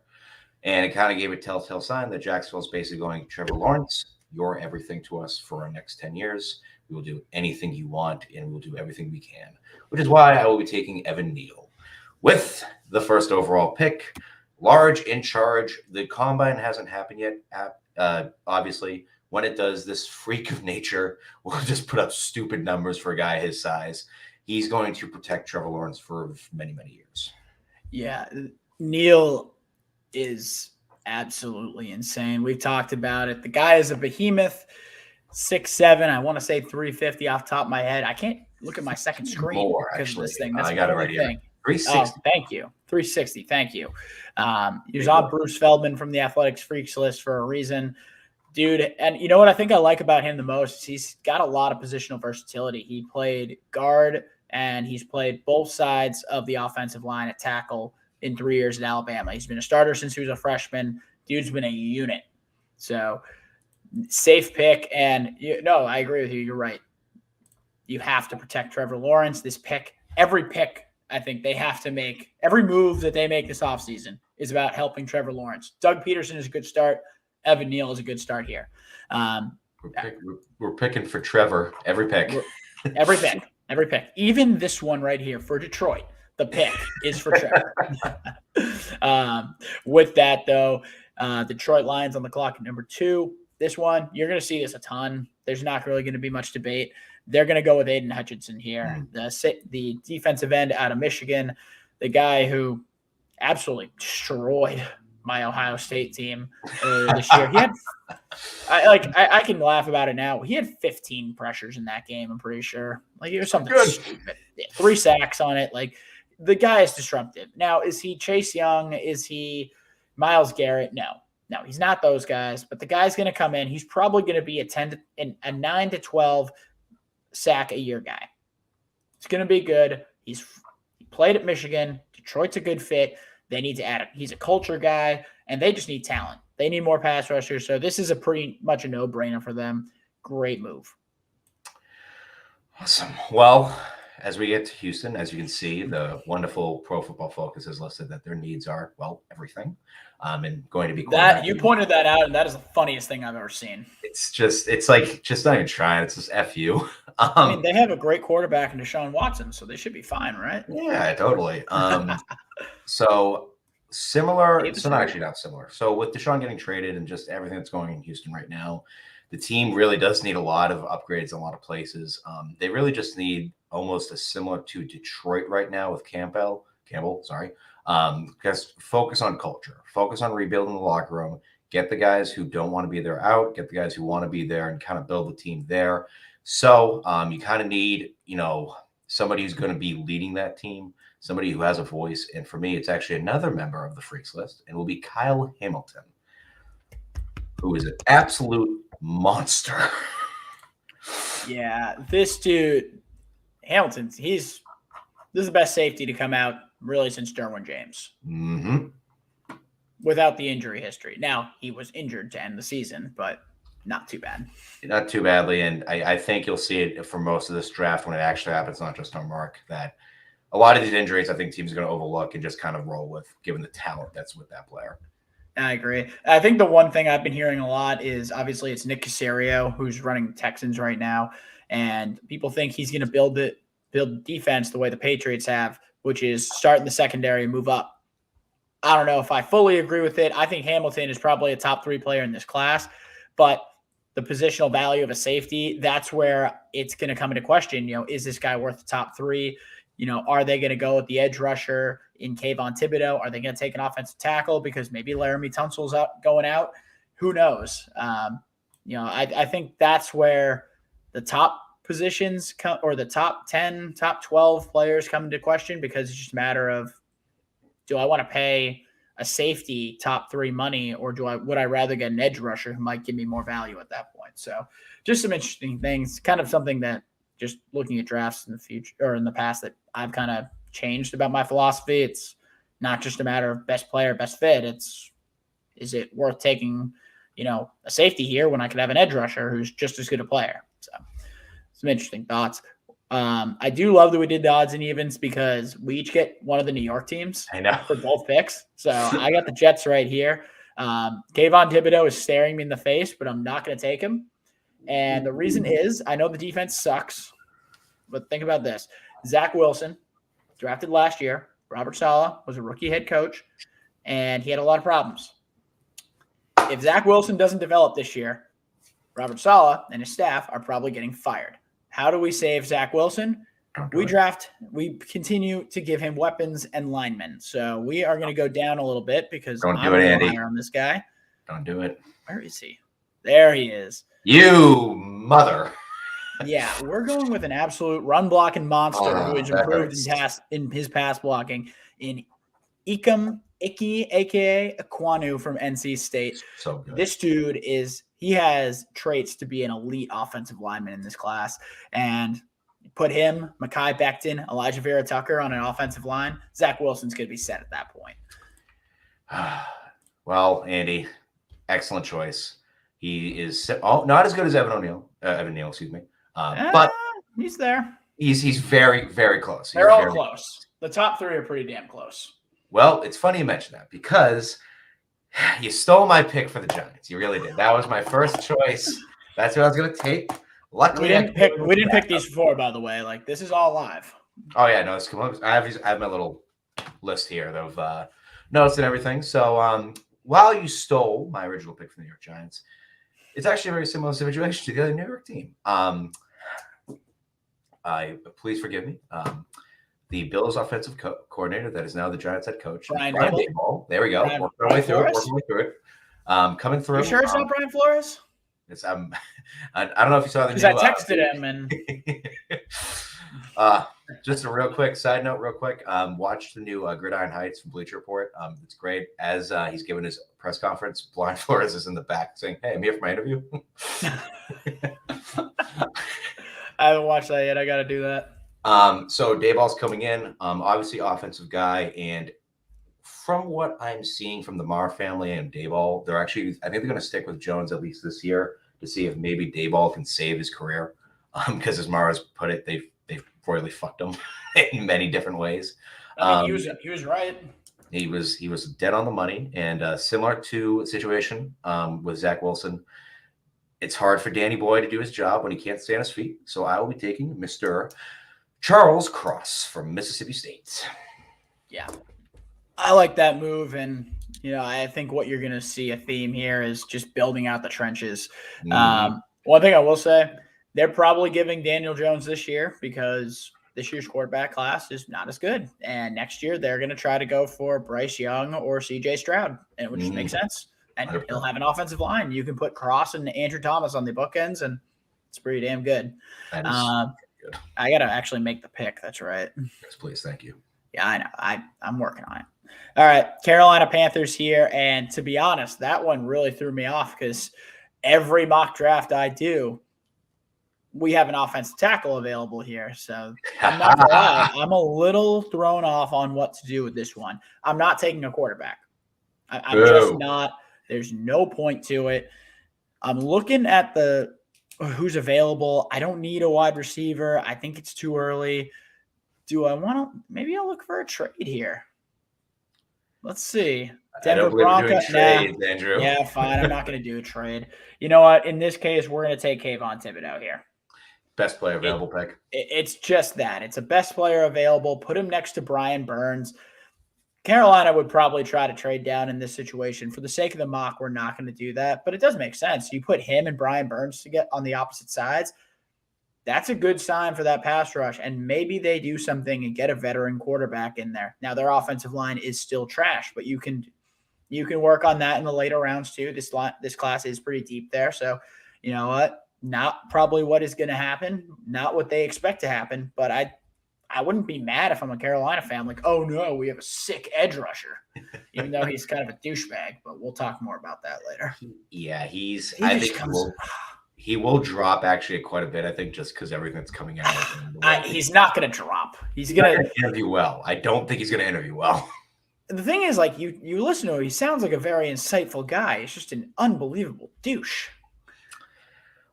S2: And it kind of gave a telltale sign that Jacksonville's basically going, Trevor Lawrence, you're everything to us for our next 10 years. We will do anything you want, and we'll do everything we can, which is why I will be taking Evan Neal with the 1st overall pick. Large in charge. The combine hasn't happened yet. Obviously, when it does, this freak of nature will just put up stupid numbers for a guy his size. He's going to protect Trevor Lawrence for many, many years.
S1: Yeah, Neal is absolutely insane. We've talked about it. The guy is a behemoth, 6'7". I want to say 350 off the top of my head. I can't look at my second screen because of this thing. That's
S2: I got it right here. 360.
S1: Thank you. 360. Thank you. He was on Bruce Feldman from the Athletics Freaks list for a reason. Dude, and you know what I think I like about him the most? He's got a lot of positional versatility. He played guard, and he's played both sides of the offensive line at tackle in 3 years at Alabama. He's been a starter since he was a freshman. Dude's been a unit. So, safe pick. And, I agree with you. You're right. You have to protect Trevor Lawrence. This pick, every pick I think they have to make every move that they make this offseason is about helping Trevor Lawrence. Doug Peterson is a good start. Evan Neal is a good start here.
S2: We're picking for Trevor every pick.
S1: Every pick. Even this one right here for Detroit, the pick is for Trevor. With that, though, Detroit Lions on the clock at number 2. This one, you're going to see this a ton. There's not really going to be much debate. They're going to go with Aiden Hutchinson here, the defensive end out of Michigan, the guy who absolutely destroyed my Ohio State team earlier this year. He had, I can laugh about it now. He had 15 pressures in that game. I'm pretty sure. Like it was something stupid. 3 sacks on it. Like the guy is disruptive. Now, is he Chase Young? Is he Myles Garrett? No, he's not those guys. But the guy's going to come in. He's probably going to be a 9 to 12 sack a year guy. It's going to be good. He played at Michigan. Detroit's a good fit. They need to add it. He's a culture guy, and they just need talent. They need more pass rushers. So this is a pretty much a no-brainer for them. Great move.
S2: Awesome. Well, as we get to Houston, as you can see, the wonderful Pro Football Focus has listed that their needs are, well, everything. And going to be
S1: that you pointed that out, and that is the funniest thing I've ever seen.
S2: It's like just not even trying. It's just F you.
S1: I mean, they have a great quarterback in Deshaun Watson, so they should be fine, right?
S2: Yeah, totally. So similar. So not similar. So with Deshaun getting traded and just everything that's going in Houston right now, the team really does need a lot of upgrades in a lot of places. They really just need almost a similar to Detroit right now with Campbell. Because focus on culture, focus on rebuilding the locker room, get the guys who don't want to be there out, get the guys who want to be there, and kind of build the team there. So you kind of need, somebody who's going to be leading that team, somebody who has a voice. And for me, it's actually another member of the Freaks list, and will be Kyle Hamilton, who is an absolute monster.
S1: Yeah, this dude, Hamilton, this is the best safety to come out really since Derwin James.
S2: Mm-hmm.
S1: Without the injury history. Now, he was injured to end the season, but not too bad.
S2: Not too badly. And I think you'll see it for most of this draft when it actually happens, not just on Mark, that a lot of these injuries I think teams are going to overlook and just kind of roll with, given the talent that's with that player.
S1: I agree. I think the one thing I've been hearing a lot is obviously it's Nick Caserio, who's running the Texans right now. And people think he's going to build defense the way the Patriots have, which is start in the secondary and move up. I don't know if I fully agree with it. I think Hamilton is probably a top 3 player in this class, but the positional value of a safety, that's where it's going to come into question. Is this guy worth the top 3? Are they going to go with the edge rusher in Kayvon Thibodeau? Are they going to take an offensive tackle because maybe Laramie Tunsil's going out? Who knows? I think that's where the top positions or the top 10, top 12 players come into question, because it's just a matter of, do I want to pay a safety top 3 money, or would I rather get an edge rusher who might give me more value at that point? So just some interesting things, kind of something that just looking at drafts in the future or in the past that I've kind of changed about my philosophy. It's not just a matter of best player, best fit. Is it worth taking, a safety here when I could have an edge rusher who's just as good a player? So some interesting thoughts. I do love that we did the odds and evens because we each get one of the New York teams.
S2: I know,
S1: for both picks. So I got the Jets right here. Kayvon Thibodeau is staring me in the face, but I'm not going to take him. And the reason is I know the defense sucks, but think about this. Zach Wilson, drafted last year. Robert Saleh was a rookie head coach, and he had a lot of problems. If Zach Wilson doesn't develop this year, Robert Saleh and his staff are probably getting fired. How do we save Zach Wilson? We continue to give him weapons and linemen. So we are going to go down a little bit because I'm a little higher on this guy.
S2: Don't do it.
S1: Where is he? There he is.
S2: You mother.
S1: Yeah, we're going with an absolute run blocking monster who has improved in his pass blocking in Ike, a.k.a. Ekwonu from NC State.
S2: So good.
S1: This dude he has traits to be an elite offensive lineman in this class. And put him, Mekhi Becton, Elijah Vera Tucker on an offensive line, Zach Wilson's going to be set at that point.
S2: Well, Andy, excellent choice. He is not as good as Evan Neal, but
S1: he's there.
S2: He's very, very close.
S1: They're all close. The top three are pretty damn close.
S2: Well, it's funny you mention that because you stole my pick for the Giants. You really did. That was my first choice. That's what I was going to take. Luckily,
S1: We didn't pick these before, by the way. Like, this is all live.
S2: Oh yeah, no, it's cool. I have my little list here of notes and everything. So while you stole my original pick from the New York Giants, it's actually a very similar situation to the other New York team. Please forgive me. The Bills offensive coordinator that is now the Giants head coach,
S1: Brian
S2: Daboll. There we go. Working our way through it. Coming through.
S1: You sure it's not Brian Flores?
S2: It's I don't know if you saw the new.
S1: Because I texted him and.
S2: Just a real quick side note, watched the new Gridiron Heights from Bleacher Report. It's great. As he's giving his press conference, Brian Flores is in the back saying, "Hey, I'm here for my interview."
S1: I haven't watched that yet. I got to do that.
S2: So Daboll's coming in, obviously offensive guy, and from what I'm seeing from the Marr family and Daboll, I think they're going to stick with Jones at least this year to see if maybe Daboll can save his career. Because as Marr has put it, they've royally fucked him in many different ways.
S1: I mean, he was right.
S2: He was dead on the money, and similar to a situation with Zach Wilson. It's hard for Danny Boy to do his job when he can't stay on his feet. So I will be taking Mr. Charles Cross from Mississippi State.
S1: Yeah, I like that move, and I think what you're going to see a theme here is just building out the trenches.
S2: Mm-hmm.
S1: One thing I will say, they're probably giving Daniel Jones this year because this year's quarterback class is not as good, and next year they're going to try to go for Bryce Young or C.J. Stroud, which makes sense. And he'll have an offensive line. You can put Cross and Andrew Thomas on the bookends, and it's pretty damn good.
S2: That is good.
S1: I got to actually make the pick. That's right.
S2: Yes, please. Thank you.
S1: Yeah, I know. I'm working on it. All right, Carolina Panthers here. And to be honest, that one really threw me off because every mock draft I do, we have an offensive tackle available here. So I'm not going to lie. I'm a little thrown off on what to do with this one. I'm not taking a quarterback. I'm just not. There's no point to it. I'm looking at who's available. I don't need a wide receiver. I think it's too early. Do I want to? Maybe I'll look for a trade here. Let's see.
S2: Denver Broncos. Andrew.
S1: Yeah, fine. I'm not going to do a trade. You know what? In this case, we're going to take Kayvon Thibodeau here.
S2: Best player available pick.
S1: It's just that. It's a best player available. Put him next to Brian Burns. Carolina would probably try to trade down in this situation. For the sake of the mock, we're not going to do that. But it does make sense. You put him and Brian Burns to get on the opposite sides. That's a good sign for that pass rush. And maybe they do something and get a veteran quarterback in there. Now, their offensive line is still trash, but you can work on that in the later rounds too. This class is pretty deep there. So, you know what? Not probably what is going to happen. Not what they expect to happen. But I wouldn't be mad if I'm a Carolina fan. Like, oh no, we have a sick edge rusher, even though he's kind of a douchebag. But we'll talk more about that later.
S2: Yeah, he will drop actually quite a bit. I think just because everything that's coming out.
S1: He's not going to drop. He's going to
S2: interview well. I don't think he's going to interview well.
S1: The thing is, like you listen to him, he sounds like a very insightful guy. He's just an unbelievable douche.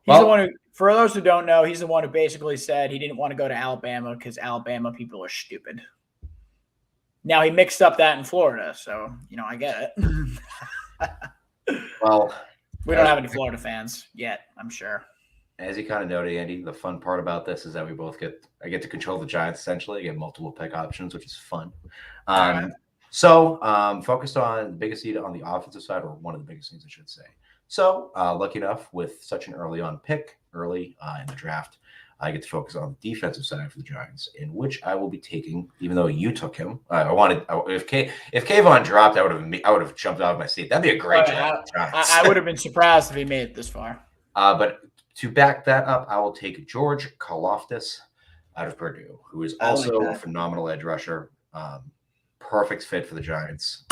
S1: He's the one who, for those who don't know, he's the one who basically said he didn't want to go to Alabama because Alabama people are stupid. Now he mixed up that in Florida, so I get it.
S2: Well,
S1: we don't have any Florida fans yet, I'm sure.
S2: As you kind of noted, Andy, the fun part about this is that I get to control the Giants essentially. I get multiple pick options, which is fun.
S1: Right.
S2: So focused on the biggest need on the offensive side, or one of the biggest things I should say. So lucky enough with such an early in the draft, I get to focus on the defensive side for the Giants, in which I will be taking, even though you took him. If Kayvon dropped, I would have jumped out of my seat. That'd be a great draft.
S1: I would have been surprised if he made it this far.
S2: But to back that up, I will take George Karlaftis out of Purdue, who is also a phenomenal edge rusher. Perfect fit for the Giants.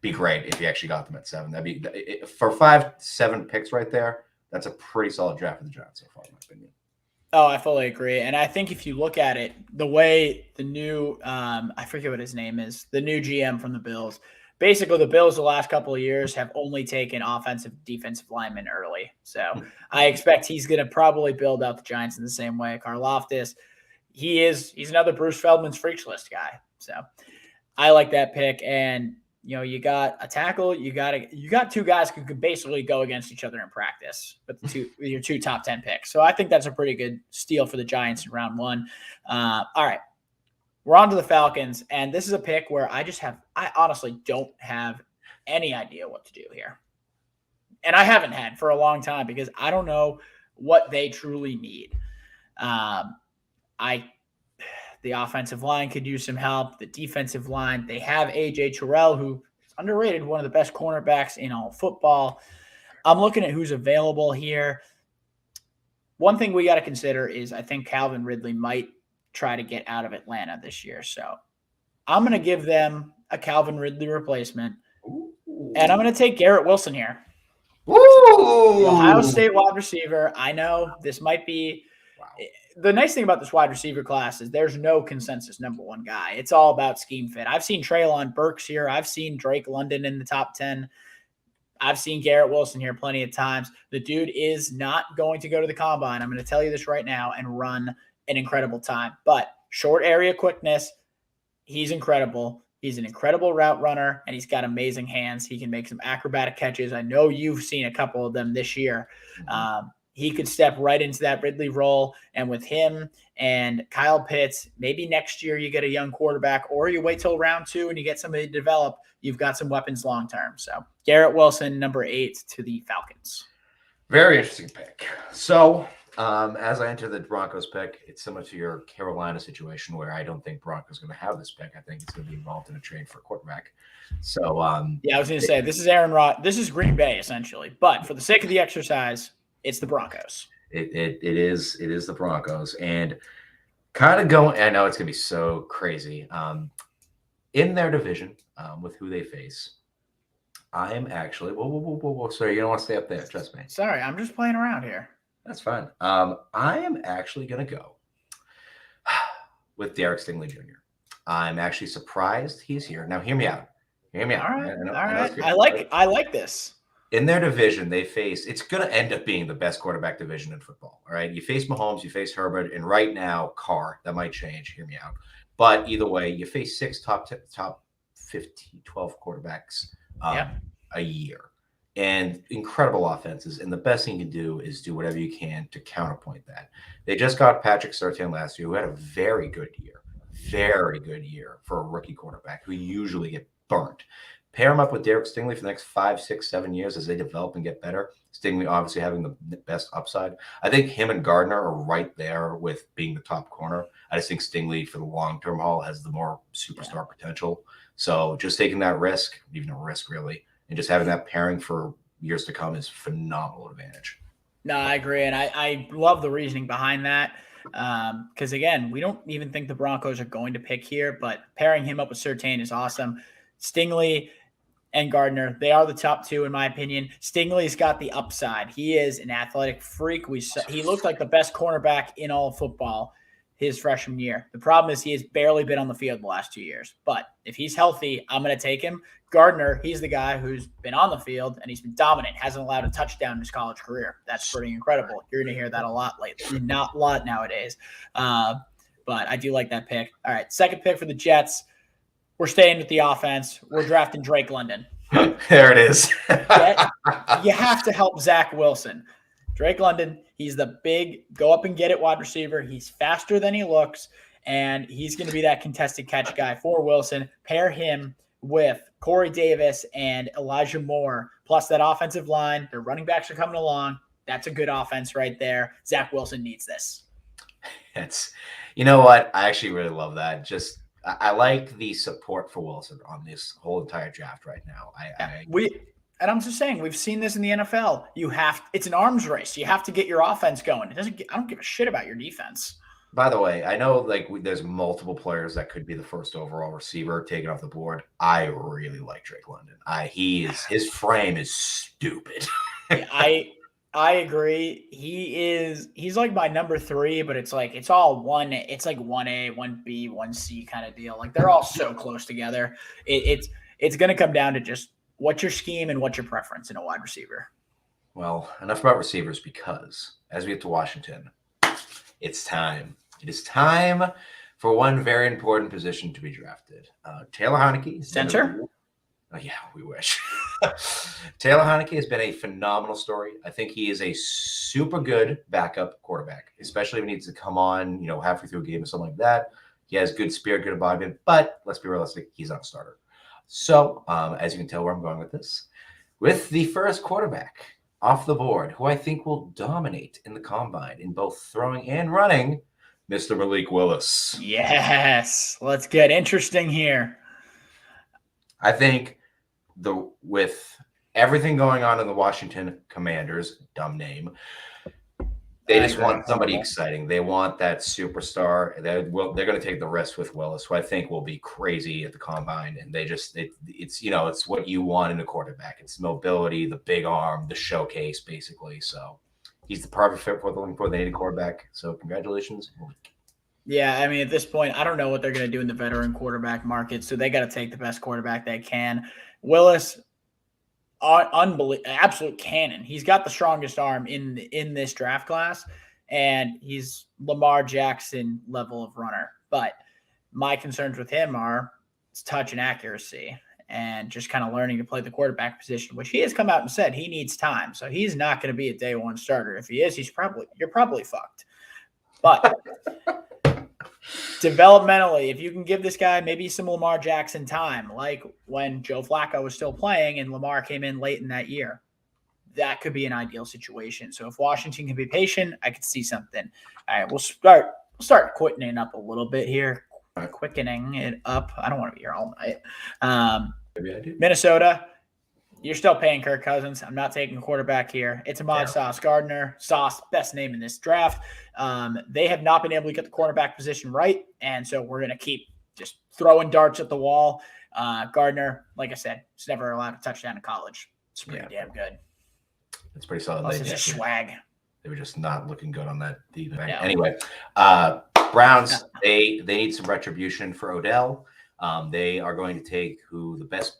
S2: Be great if you actually got them at 7. That'd be for 5-7 picks right there. That's a pretty solid draft for the Giants so far, in my opinion.
S1: Oh, I fully agree. And I think if you look at it, the way the new I forget what his name is, the new GM from the Bills, basically the Bills the last couple of years have only taken offensive, defensive linemen early. So I expect he's going to probably build out the Giants in the same way. Karlaftis, he's another Bruce Feldman's freaks list guy. So I like that pick. And you got a tackle. You got two guys who could basically go against each other in practice, but your two top 10 picks. So I think that's a pretty good steal for the Giants in round one. All right, we're on to the Falcons, and this is a pick where I honestly don't have any idea what to do here, and I haven't had for a long time because I don't know what they truly need. The offensive line could use some help. The defensive line, they have A.J. Terrell, who is underrated, one of the best cornerbacks in all football. I'm looking at who's available here. One thing we got to consider is I think Calvin Ridley might try to get out of Atlanta this year. So I'm going to give them a Calvin Ridley replacement, and I'm going to take Garrett Wilson here. The Ohio State wide receiver. I know this might be the nice thing about this wide receiver class is there's no consensus number one guy. It's all about scheme fit. I've seen Treylon Burks here. I've seen Drake London in the top 10. I've seen Garrett Wilson here plenty of times. The dude is not going to go to the combine. I'm going to tell you this right now and run an incredible time. But short area quickness, he's incredible. He's an incredible route runner, and he's got amazing hands. He can make some acrobatic catches. I know you've seen a couple of them this year. He could step right into that Ridley role. And with him and Kyle Pitts, maybe next year you get a young quarterback, or you wait till round 2 and you get somebody to develop. You've got some weapons long term. So Garrett Wilson, number 8 to the Falcons.
S2: Very interesting pick. So as I enter the Broncos pick, it's similar to your Carolina situation where I don't think Broncos going to have this pick. I think it's going to be involved in a trade for a quarterback. So
S1: yeah, I was going to say, this is Aaron Rodgers. This is Green Bay essentially, but for the sake of the exercise, it's the Broncos.
S2: It is the Broncos, and kind of going. I know it's gonna be so crazy. In their division, with who they face, I am actually. Whoa! Sorry, you don't want to stay up there. Trust me.
S1: Sorry, I'm just playing around here.
S2: That's fine. I am actually gonna go with Derek Stingley Jr. I'm actually surprised he's here. Now, hear me out. All
S1: right. I like this.
S2: In their division, they face – it's going to end up being the best quarterback division in football, all right? You face Mahomes, you face Herbert, and right now, Carr. That might change. Hear me out. But either way, you face 6 top 15, 12 quarterbacks a year. And incredible offenses. And the best thing you can do is do whatever you can to counterpoint that. They just got Patrick Surtain last year, who had a very good year for a rookie quarterback who usually get burnt. Pair him up with Derek Stingley for the next 5, 6, 7 years as they develop and get better. Stingley obviously having the best upside. I think him and Gardner are right there with being the top corner. I just think Stingley for the long-term haul has the more superstar potential. So just taking that risk, even a risk really, and just having that pairing for years to come is phenomenal advantage.
S1: No, I agree. And I love the reasoning behind that. Because again, we don't even think the Broncos are going to pick here, but pairing him up with Surtain is awesome. Stingley and Gardner, they are the top 2 in my opinion. Stingley's got the upside. He is an athletic freak. He looked like the best cornerback in all of football his freshman year. The problem is he has barely been on the field the last 2 years. But if he's healthy, I'm going to take him. Gardner, he's the guy who's been on the field and he's been dominant, hasn't allowed a touchdown in his college career. That's pretty incredible. You're going to hear that a lot lately. Not a lot nowadays. But I do like that pick. All right, second pick for the Jets. We're staying with the offense. We're drafting Drake London.
S2: There it is.
S1: You have to help Zach Wilson. Drake London, he's the big go up and get it wide receiver. He's faster than he looks, and he's going to be that contested catch guy for Wilson. Pair him with Corey Davis and Elijah Moore, plus that offensive line. Their running backs are coming along. That's a good offense right there. Zach Wilson needs this.
S2: You know what? I actually really love that. I like the support for Wilson on this whole entire draft right now.
S1: And I'm just saying, we've seen this in the NFL. It's an arms race. You have to get your offense going. I don't give a shit about your defense.
S2: By the way, I know there's multiple players that could be the first overall receiver taken off the board. I really like Drake London. His frame is stupid.
S1: I agree. He's like my number 3, but it's all one. It's like 1A, 1B, 1C kind of deal. Like they're all so close together. It's going to come down to just what's your scheme and what's your preference in a wide receiver.
S2: Well, enough about receivers because as we get to Washington, it's time. It is time for one very important position to be drafted. Taylor Heineke.
S1: Center?
S2: Oh, yeah, we wish. Taylor Heineke has been a phenomenal story. I think he is a super good backup quarterback, especially if he needs to come on, halfway through a game or something like that. He has good spirit, good embodiment, but let's be realistic, he's not a starter. So, as you can tell where I'm going with this, with the first quarterback off the board, who I think will dominate in the combine in both throwing and running, Mr. Malik Willis.
S1: Yes, let's get interesting here.
S2: I think with everything going on in the Washington Commanders, dumb name, they just want somebody exciting. They want that superstar. They're going to take the risk with Willis, who I think will be crazy at the combine. And it's what you want in a quarterback. It's mobility, the big arm, the showcase, basically. So he's the perfect fit for the they need a quarterback. So congratulations, Malik.
S1: Yeah, I mean, at this point, I don't know what they're going to do in the veteran quarterback market, so they got to take the best quarterback they can. Willis, absolute cannon. He's got the strongest arm in this draft class, and he's Lamar Jackson level of runner. But my concerns with him are his touch and accuracy and just kind of learning to play the quarterback position, which he has come out and said he needs time. So he's not going to be a day one starter. If he is, you're probably fucked. But developmentally, if you can give this guy maybe some Lamar Jackson time, like when Joe Flacco was still playing and Lamar came in late in that year, that could be an ideal situation. So if Washington can be patient, I could see something. All right, we'll start quickening it up a little bit here. Quickening it up. I don't want to be here all night.
S2: Maybe I do.
S1: Minnesota, you're still paying Kirk Cousins. I'm not taking a quarterback here. It's Ahmad Sauce Gardner. Sauce, best name in this draft. They have not been able to get the cornerback position right, and so we're going to keep just throwing darts at the wall. Gardner, like I said, he's never allowed a touchdown in college. It's pretty damn good.
S2: It's pretty solid.
S1: Plus, it's just swag.
S2: They were just not looking good on that defense.
S1: No.
S2: Anyway, Browns, they need some retribution for Odell. They are going to take who the best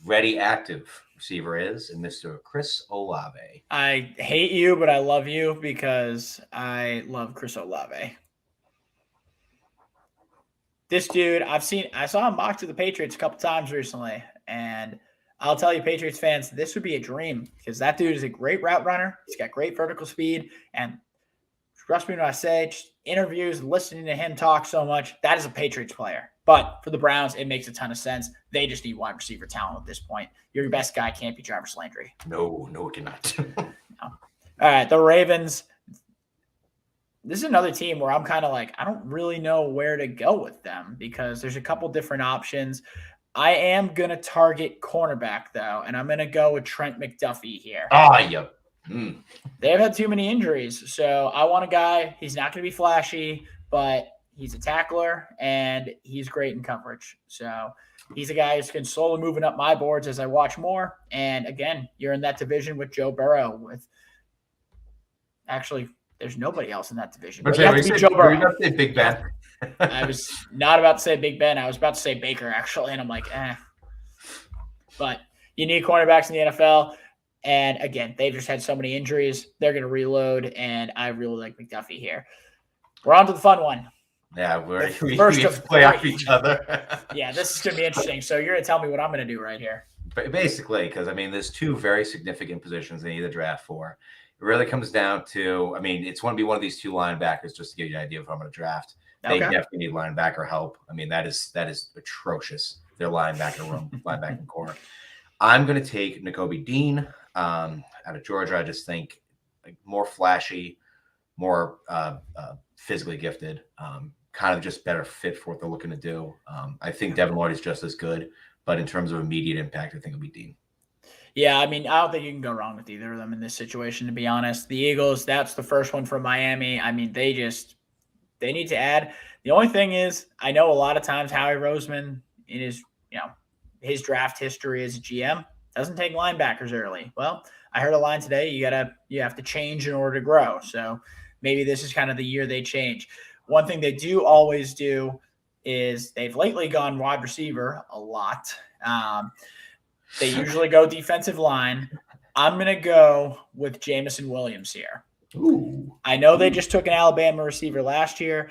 S2: ready active receiver is, and Mr. Chris Olave.
S1: I hate you, but I love you because I love Chris Olave. This dude, I saw him mock to the Patriots a couple times recently, and I'll tell you, Patriots fans, this would be a dream because that dude is a great route runner. He's got great vertical speed, and trust me when I say, just interviews, listening to him talk so much, that is a Patriots player. But for the Browns, it makes a ton of sense. They just need wide receiver talent at this point. Your best guy can't be Jarvis Landry.
S2: No, it cannot.
S1: No. All right, the Ravens. This is another team where I'm kind of like, I don't really know where to go with them because there's a couple different options. I am going to target cornerback, though, and I'm going to go with Trent McDuffie here.
S2: Yep.
S1: They've had too many injuries, so I want a guy. He's not going to be flashy, but he's a tackler, and he's great in coverage. So he's a guy who's been slowly moving up my boards as I watch more. And, again, you're in that division with Joe Burrow. Actually, there's nobody else in that division.
S2: But you have to be Joe Burrow. You say Big Ben.
S1: I was not about to say Big Ben. I was about to say Baker, actually, and I'm like, But you need cornerbacks in the NFL. And, again, they've just had so many injuries. They're going to reload, and I really like McDuffie here. We're on to the fun one.
S2: Yeah, we
S1: first
S2: have to play off each other.
S1: Yeah, this is going to be interesting. So you're going to tell me what I'm going to do right here.
S2: Basically, because, there's two very significant positions they need to draft for. It really comes down to, it's going to be one of these two linebackers just to give you an idea of who I'm going to draft. They definitely need linebacker help. That is atrocious. Their linebacker room, linebacking core. I'm going to take Nakobe Dean out of Georgia. I just think more flashy, more physically gifted, kind of just better fit for what they're looking to do. I think Devin Lloyd is just as good, but in terms of immediate impact, I think it'll be Dean.
S1: Yeah, I don't think you can go wrong with either of them in this situation, to be honest. The Eagles, that's the first one from Miami. They need to add. The only thing is, I know a lot of times Howie Roseman in his draft history as a GM doesn't take linebackers early. Well, I heard a line today, you have to change in order to grow. So maybe this is kind of the year they change. One thing they do always do is they've lately gone wide receiver a lot. They usually go defensive line. I'm going to go with Jamison Williams here.
S2: Ooh.
S1: I know they just took an Alabama receiver last year.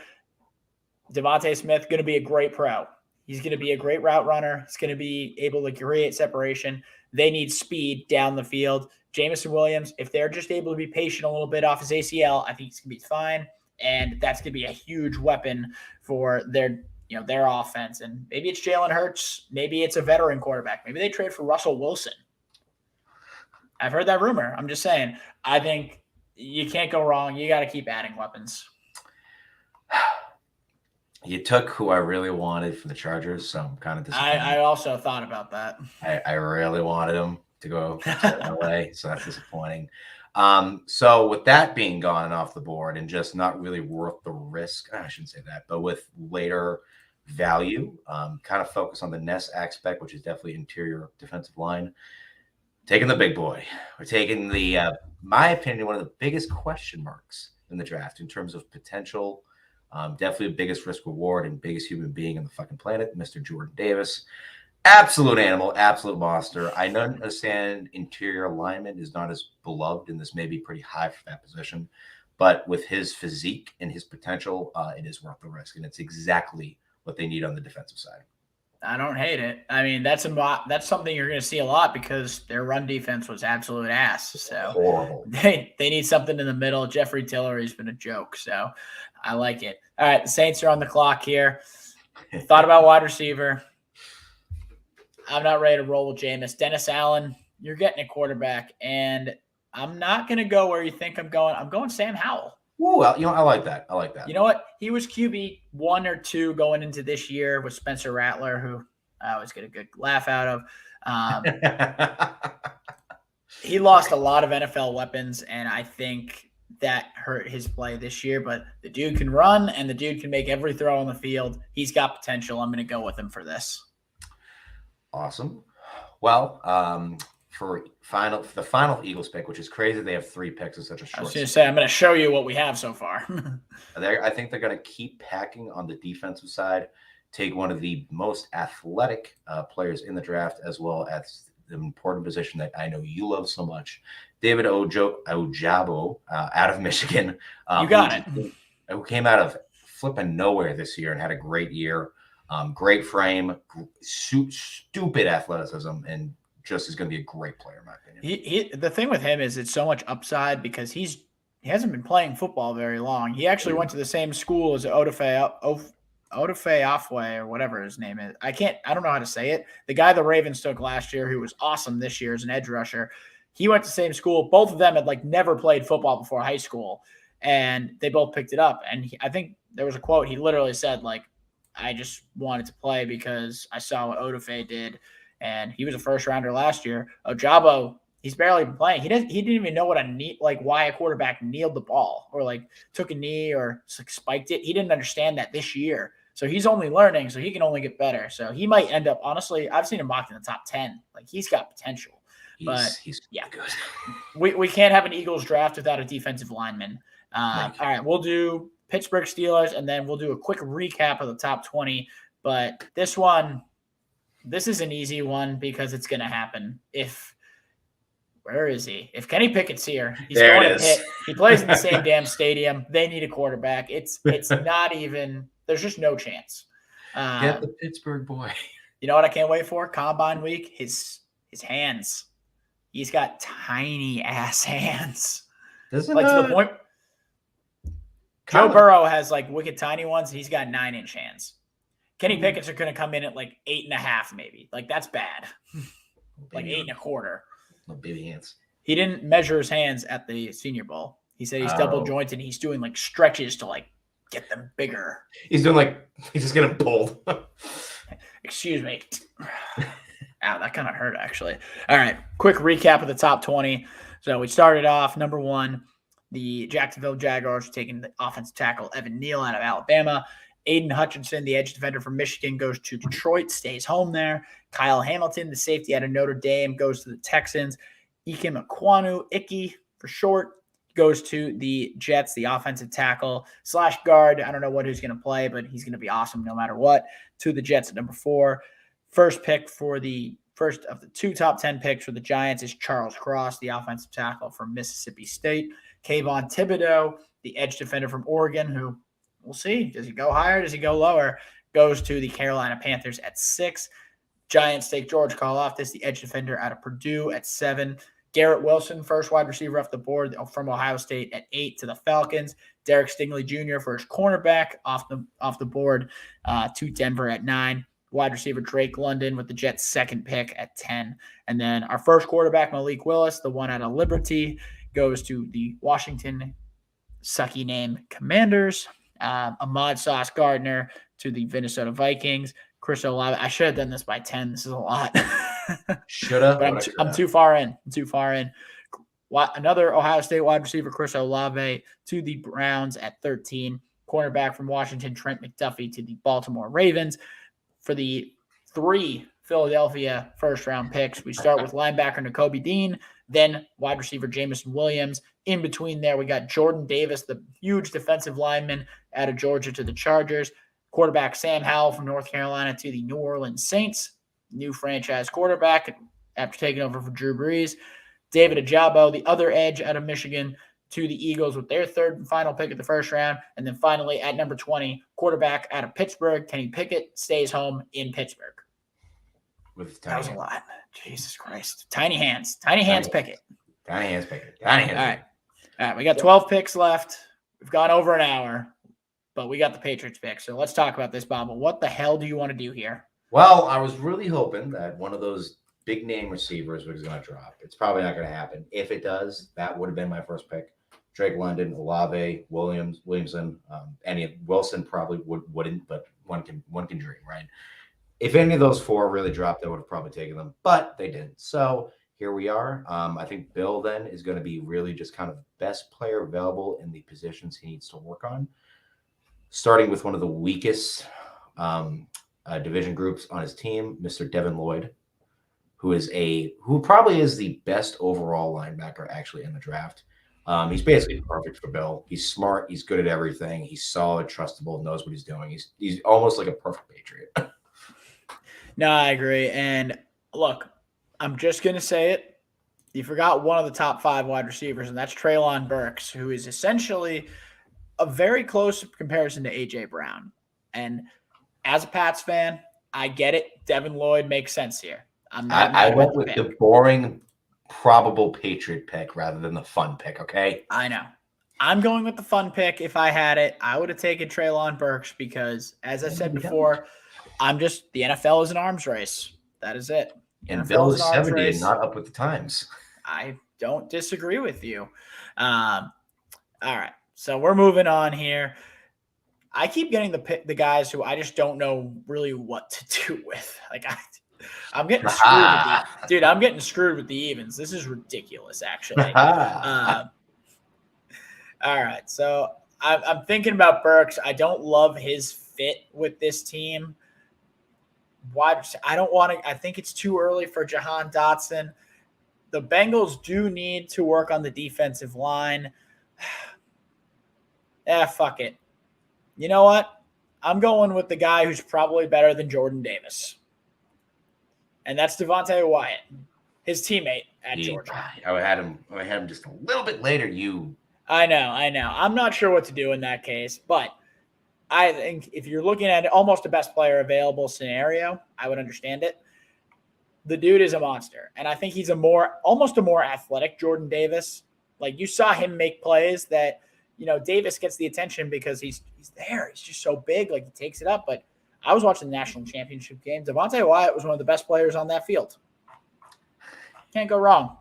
S1: Devontae Smith going to be a great pro. He's going to be a great route runner. He's going to be able to create separation. They need speed down the field. Jamison Williams, if they're just able to be patient a little bit off his ACL, I think he's going to be fine. And that's going to be a huge weapon for their offense. And maybe it's Jalen Hurts. Maybe it's a veteran quarterback. Maybe they trade for Russell Wilson. I've heard that rumor. I'm just saying. I think you can't go wrong. You got to keep adding weapons.
S2: You took who I really wanted for the Chargers, so I'm kind of disappointed.
S1: I also thought about that.
S2: I really wanted him to go to LA, so that's disappointing. So with that being gone off the board and just not really worth the risk, I shouldn't say that, but with later value, kind of focus on the next aspect, which is definitely interior defensive line. Taking the big boy. We're taking the, my opinion, one of the biggest question marks in the draft in terms of potential. Definitely the biggest risk reward and biggest human being on the fucking planet, Mr. Jordan Davis. Absolute animal, absolute monster. I understand interior alignment is not as beloved, and this may be pretty high for that position. But with his physique and his potential, it is worth the risk, and it's exactly what they need on the defensive side.
S1: I don't hate it. I mean, that's something you're going to see a lot because their run defense was absolute ass. So
S2: horrible.
S1: They need something in the middle. Jeffrey Tillery's been a joke, so I like it. All right, the Saints are on the clock here. Thought about wide receiver. I'm not ready to roll with Jameis. Dennis Allen, you're getting a quarterback, and I'm not going to go where you think I'm going. I'm going Sam Howell.
S2: Ooh, well, I like that. I like that.
S1: You know what? He was QB 1 or 2 going into this year with Spencer Rattler, who I always get a good laugh out of. He lost a lot of NFL weapons, and I think that hurt his play this year. But the dude can run, and the dude can make every throw on the field. He's got potential. I'm going to go with him for this.
S2: Awesome. Well, for the final Eagles pick, which is crazy, they have 3 picks in such a short.
S1: I was going to say, I'm going to show you what we have so far.
S2: I think they're going to keep packing on the defensive side, take one of the most athletic players in the draft, as well as the important position that I know you love so much, David Ojabo out of Michigan.
S1: You got it.
S2: Who came out of flipping nowhere this year and had a great year. Great frame, stupid athleticism, and just is going to be a great player, in my opinion.
S1: The thing with him is it's so much upside because he hasn't been playing football very long. He actually went to the same school as Odafe Afwe or whatever his name is. I don't know how to say it. The guy the Ravens took last year who was awesome this year as an edge rusher. He went to the same school. Both of them had never played football before high school, and they both picked it up. And I think there was a quote. He literally said, I just wanted to play because I saw what Odafe did, and he was a first rounder last year. Ojabo, he's barely been playing. He didn't even know what why a quarterback kneeled the ball or took a knee or spiked it. He didn't understand that this year. So he's only learning, so he can only get better. So he might end up, honestly, I've seen him mocked in the top 10. He's got potential.
S2: He's good.
S1: We can't have an Eagles draft without a defensive lineman. All right, we'll do Pittsburgh Steelers, and then we'll do a quick recap of the top 20. But this is an easy one because it's going to happen. Where is he? If Kenny Pickett's here, he's
S2: there
S1: going
S2: it
S1: to
S2: is.
S1: Pitt. He plays in the same damn stadium. They need a quarterback. It's not even – there's just no chance.
S2: Get the Pittsburgh boy.
S1: You know what I can't wait for? Combine week, his hands. He's got tiny-ass hands.
S2: To the
S1: point – Joe Burrow has wicked tiny ones. He's got 9-inch hands. Kenny Pickett's are going to come in at 8.5, maybe. That's bad. 8.25.
S2: Little baby hands.
S1: He didn't measure his hands at the Senior Bowl. He said he's double jointed. He's doing stretches to get them bigger.
S2: He's doing he's just getting pulled.
S1: Excuse me. Ow, that kind of hurt actually. All right, quick recap of the top 20. So we started off number 1. The Jacksonville Jaguars taking the offensive tackle Evan Neal out of Alabama. Aiden Hutchinson, the edge defender from Michigan, goes to Detroit, stays home there. Kyle Hamilton, the safety out of Notre Dame, goes to the Texans. Ikem Ekwonu, Icky for short, goes to the Jets, the offensive tackle / guard. I don't know who's going to play, but he's going to be awesome no matter what. To the Jets at number 4. First pick for the first of the 2 top 10 picks for the Giants is Charles Cross, the offensive tackle from Mississippi State. Kayvon Thibodeau, the edge defender from Oregon, who we'll see. Does he go higher? Does he go lower? Goes to the Carolina Panthers at 6. Giants take George Karlaftis, the edge defender out of Purdue, at 7. Garrett Wilson, first wide receiver off the board from Ohio State, at 8 to the Falcons. Derek Stingley Jr., first cornerback off the board to Denver at 9. Wide receiver Drake London with the Jets' second pick at 10. And then our first quarterback, Malik Willis, the one out of Liberty, goes to the Washington sucky name Commanders. Ahmad Sauce Gardner to the Minnesota Vikings. Chris Olave. I should have done this by 10. This is a lot.
S2: Should have.
S1: But I'm too far in. Another Ohio State wide receiver, Chris Olave, to the Browns at 13. Cornerback from Washington, Trent McDuffie, to the Baltimore Ravens. For the 3 Philadelphia first-round picks, we start with linebacker Nakobe Dean, then wide receiver Jameson Williams. In between there, we got Jordan Davis, the huge defensive lineman out of Georgia, to the Chargers. Quarterback Sam Howell from North Carolina to the New Orleans Saints. New franchise quarterback after taking over for Drew Brees. David Ajabo, the other edge out of Michigan, to the Eagles with their third and final pick of the first round. And then finally at number 20, quarterback out of Pittsburgh, Kenny Pickett, stays home in Pittsburgh. That was a lot. Jesus Christ. Tiny hands. Pickett.
S2: Tiny hands Pickett.
S1: All right. We got 12 picks left. We've gone over an hour, but we got the Patriots pick. So let's talk about this, Bob. What the hell do you want to do here?
S2: Well, I was really hoping that one of those big name receivers was going to drop. It's probably not going to happen. If it does, that would have been my first pick. Drake London, Olave, Williamson, Wilson probably wouldn't, but one can dream, right? If any of those 4 really dropped, I would have probably taken them, but they didn't. So here we are. I think Bill then is going to be really just kind of best player available in the positions he needs to work on, starting with one of the weakest division groups on his team, Mr. Devin Lloyd, who probably is the best overall linebacker actually in the draft. He's basically perfect for Bill. He's smart. He's good at everything. He's solid, trustable, knows what he's doing. He's almost like a perfect Patriot.
S1: No, I agree. And look, I'm just going to say it. You forgot one of the top 5 wide receivers, and that's Treylon Burks, who is essentially a very close comparison to A.J. Brown. And as a Pats fan, I get it. Devin Lloyd makes sense here.
S2: I went with the boring, probable Patriot pick rather than the fun pick, okay?
S1: I know. I'm going with the fun pick. If I had it, I would have taken Treylon Burks because, as I said before, the NFL is an arms race. That is it.
S2: And Bill is 70 and not up with the times.
S1: I don't disagree with you. All right. So we're moving on here. I keep getting the guys who I just don't know really what to do with. Like I'm getting screwed I'm getting screwed with the evens. This is ridiculous, actually. All right. So I'm thinking about Burks. I don't love his fit with this team. I think it's too early for Jahan Dotson. The Bengals do need to work on the defensive line. Fuck it. You know what? I'm going with the guy who's probably better than Jordan Davis. And that's Devontae Wyatt, his teammate at Georgia.
S2: I had him just a little bit later.
S1: I know. I'm not sure what to do in that case, but I think if you're looking at almost a best player available scenario, I would understand it. The dude is a monster, and I think he's almost a more athletic Jordan Davis. Like, you saw him make plays that, Davis gets the attention because he's there. He's just so big, like he takes it up. But I was watching the national championship game. Devontae Wyatt was one of the best players on that field. Can't go wrong.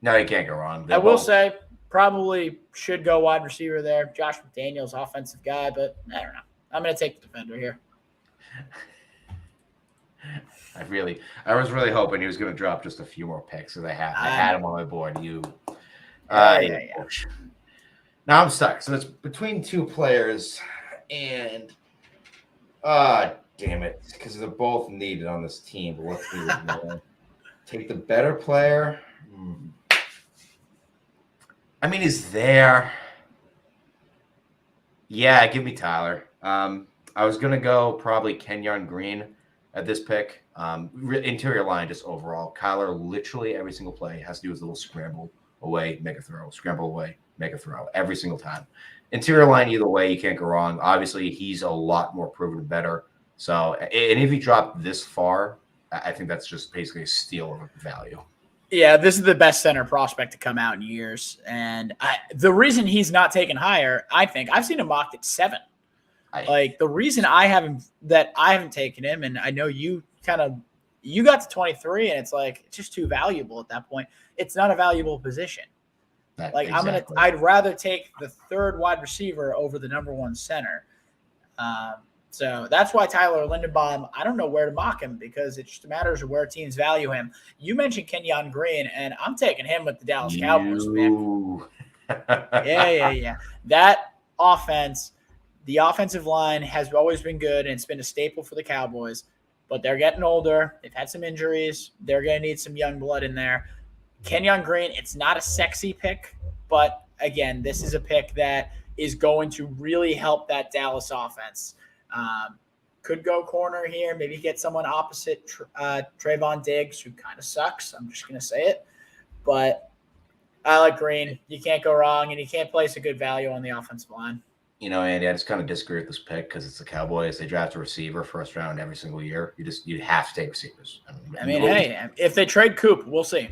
S2: No, you can't go wrong.
S1: I will say probably should go wide receiver there. Josh McDaniels, offensive guy, but I don't know. I'm going to take the defender here.
S2: I was really hoping he was going to drop just a few more picks because I had him on my board. Now I'm stuck. So it's between 2 players, and damn it, because they're both needed on this team. But let's do it. Take the better player. I mean, he's there. Yeah, give me Tyler. I was going to go probably Kenyon Green at this pick. Interior line, just overall. Kyler, literally every single play has to do his little scramble away, make a throw, scramble away, make a throw every single time. Interior line, either way, you can't go wrong. Obviously, he's a lot more proven and better. So, and if he dropped this far, I think that's just basically a steal of value.
S1: Yeah, this is the best center prospect to come out in years. And the reason he's not taken higher, I think, I've seen him mocked at 7. The reason I haven't taken him, and I know you got to 23, and it's like it's just too valuable at that point. It's not a valuable position.
S2: Exactly.
S1: I'd rather take the 3rd wide receiver over the number 1 center. So that's why Tyler Linderbaum, I don't know where to mock him because it just matters where teams value him. You mentioned Kenyon Green, and I'm taking him with the Dallas Cowboys pick. Yeah. That offense, the offensive line has always been good, and it's been a staple for the Cowboys. But they're getting older. They've had some injuries. They're going to need some young blood in there. Kenyon Green, it's not a sexy pick, but again, this is a pick that is going to really help that Dallas offense. Could go corner here, maybe get someone opposite Trayvon Diggs, who kind of sucks. I'm just going to say it. But I like Green. You can't go wrong, and you can't place a good value on the offensive line.
S2: Andy, I just kind of disagree with this pick because it's the Cowboys. They draft a receiver first round every single year. You have to take receivers.
S1: Hey, if they trade Coop, we'll see.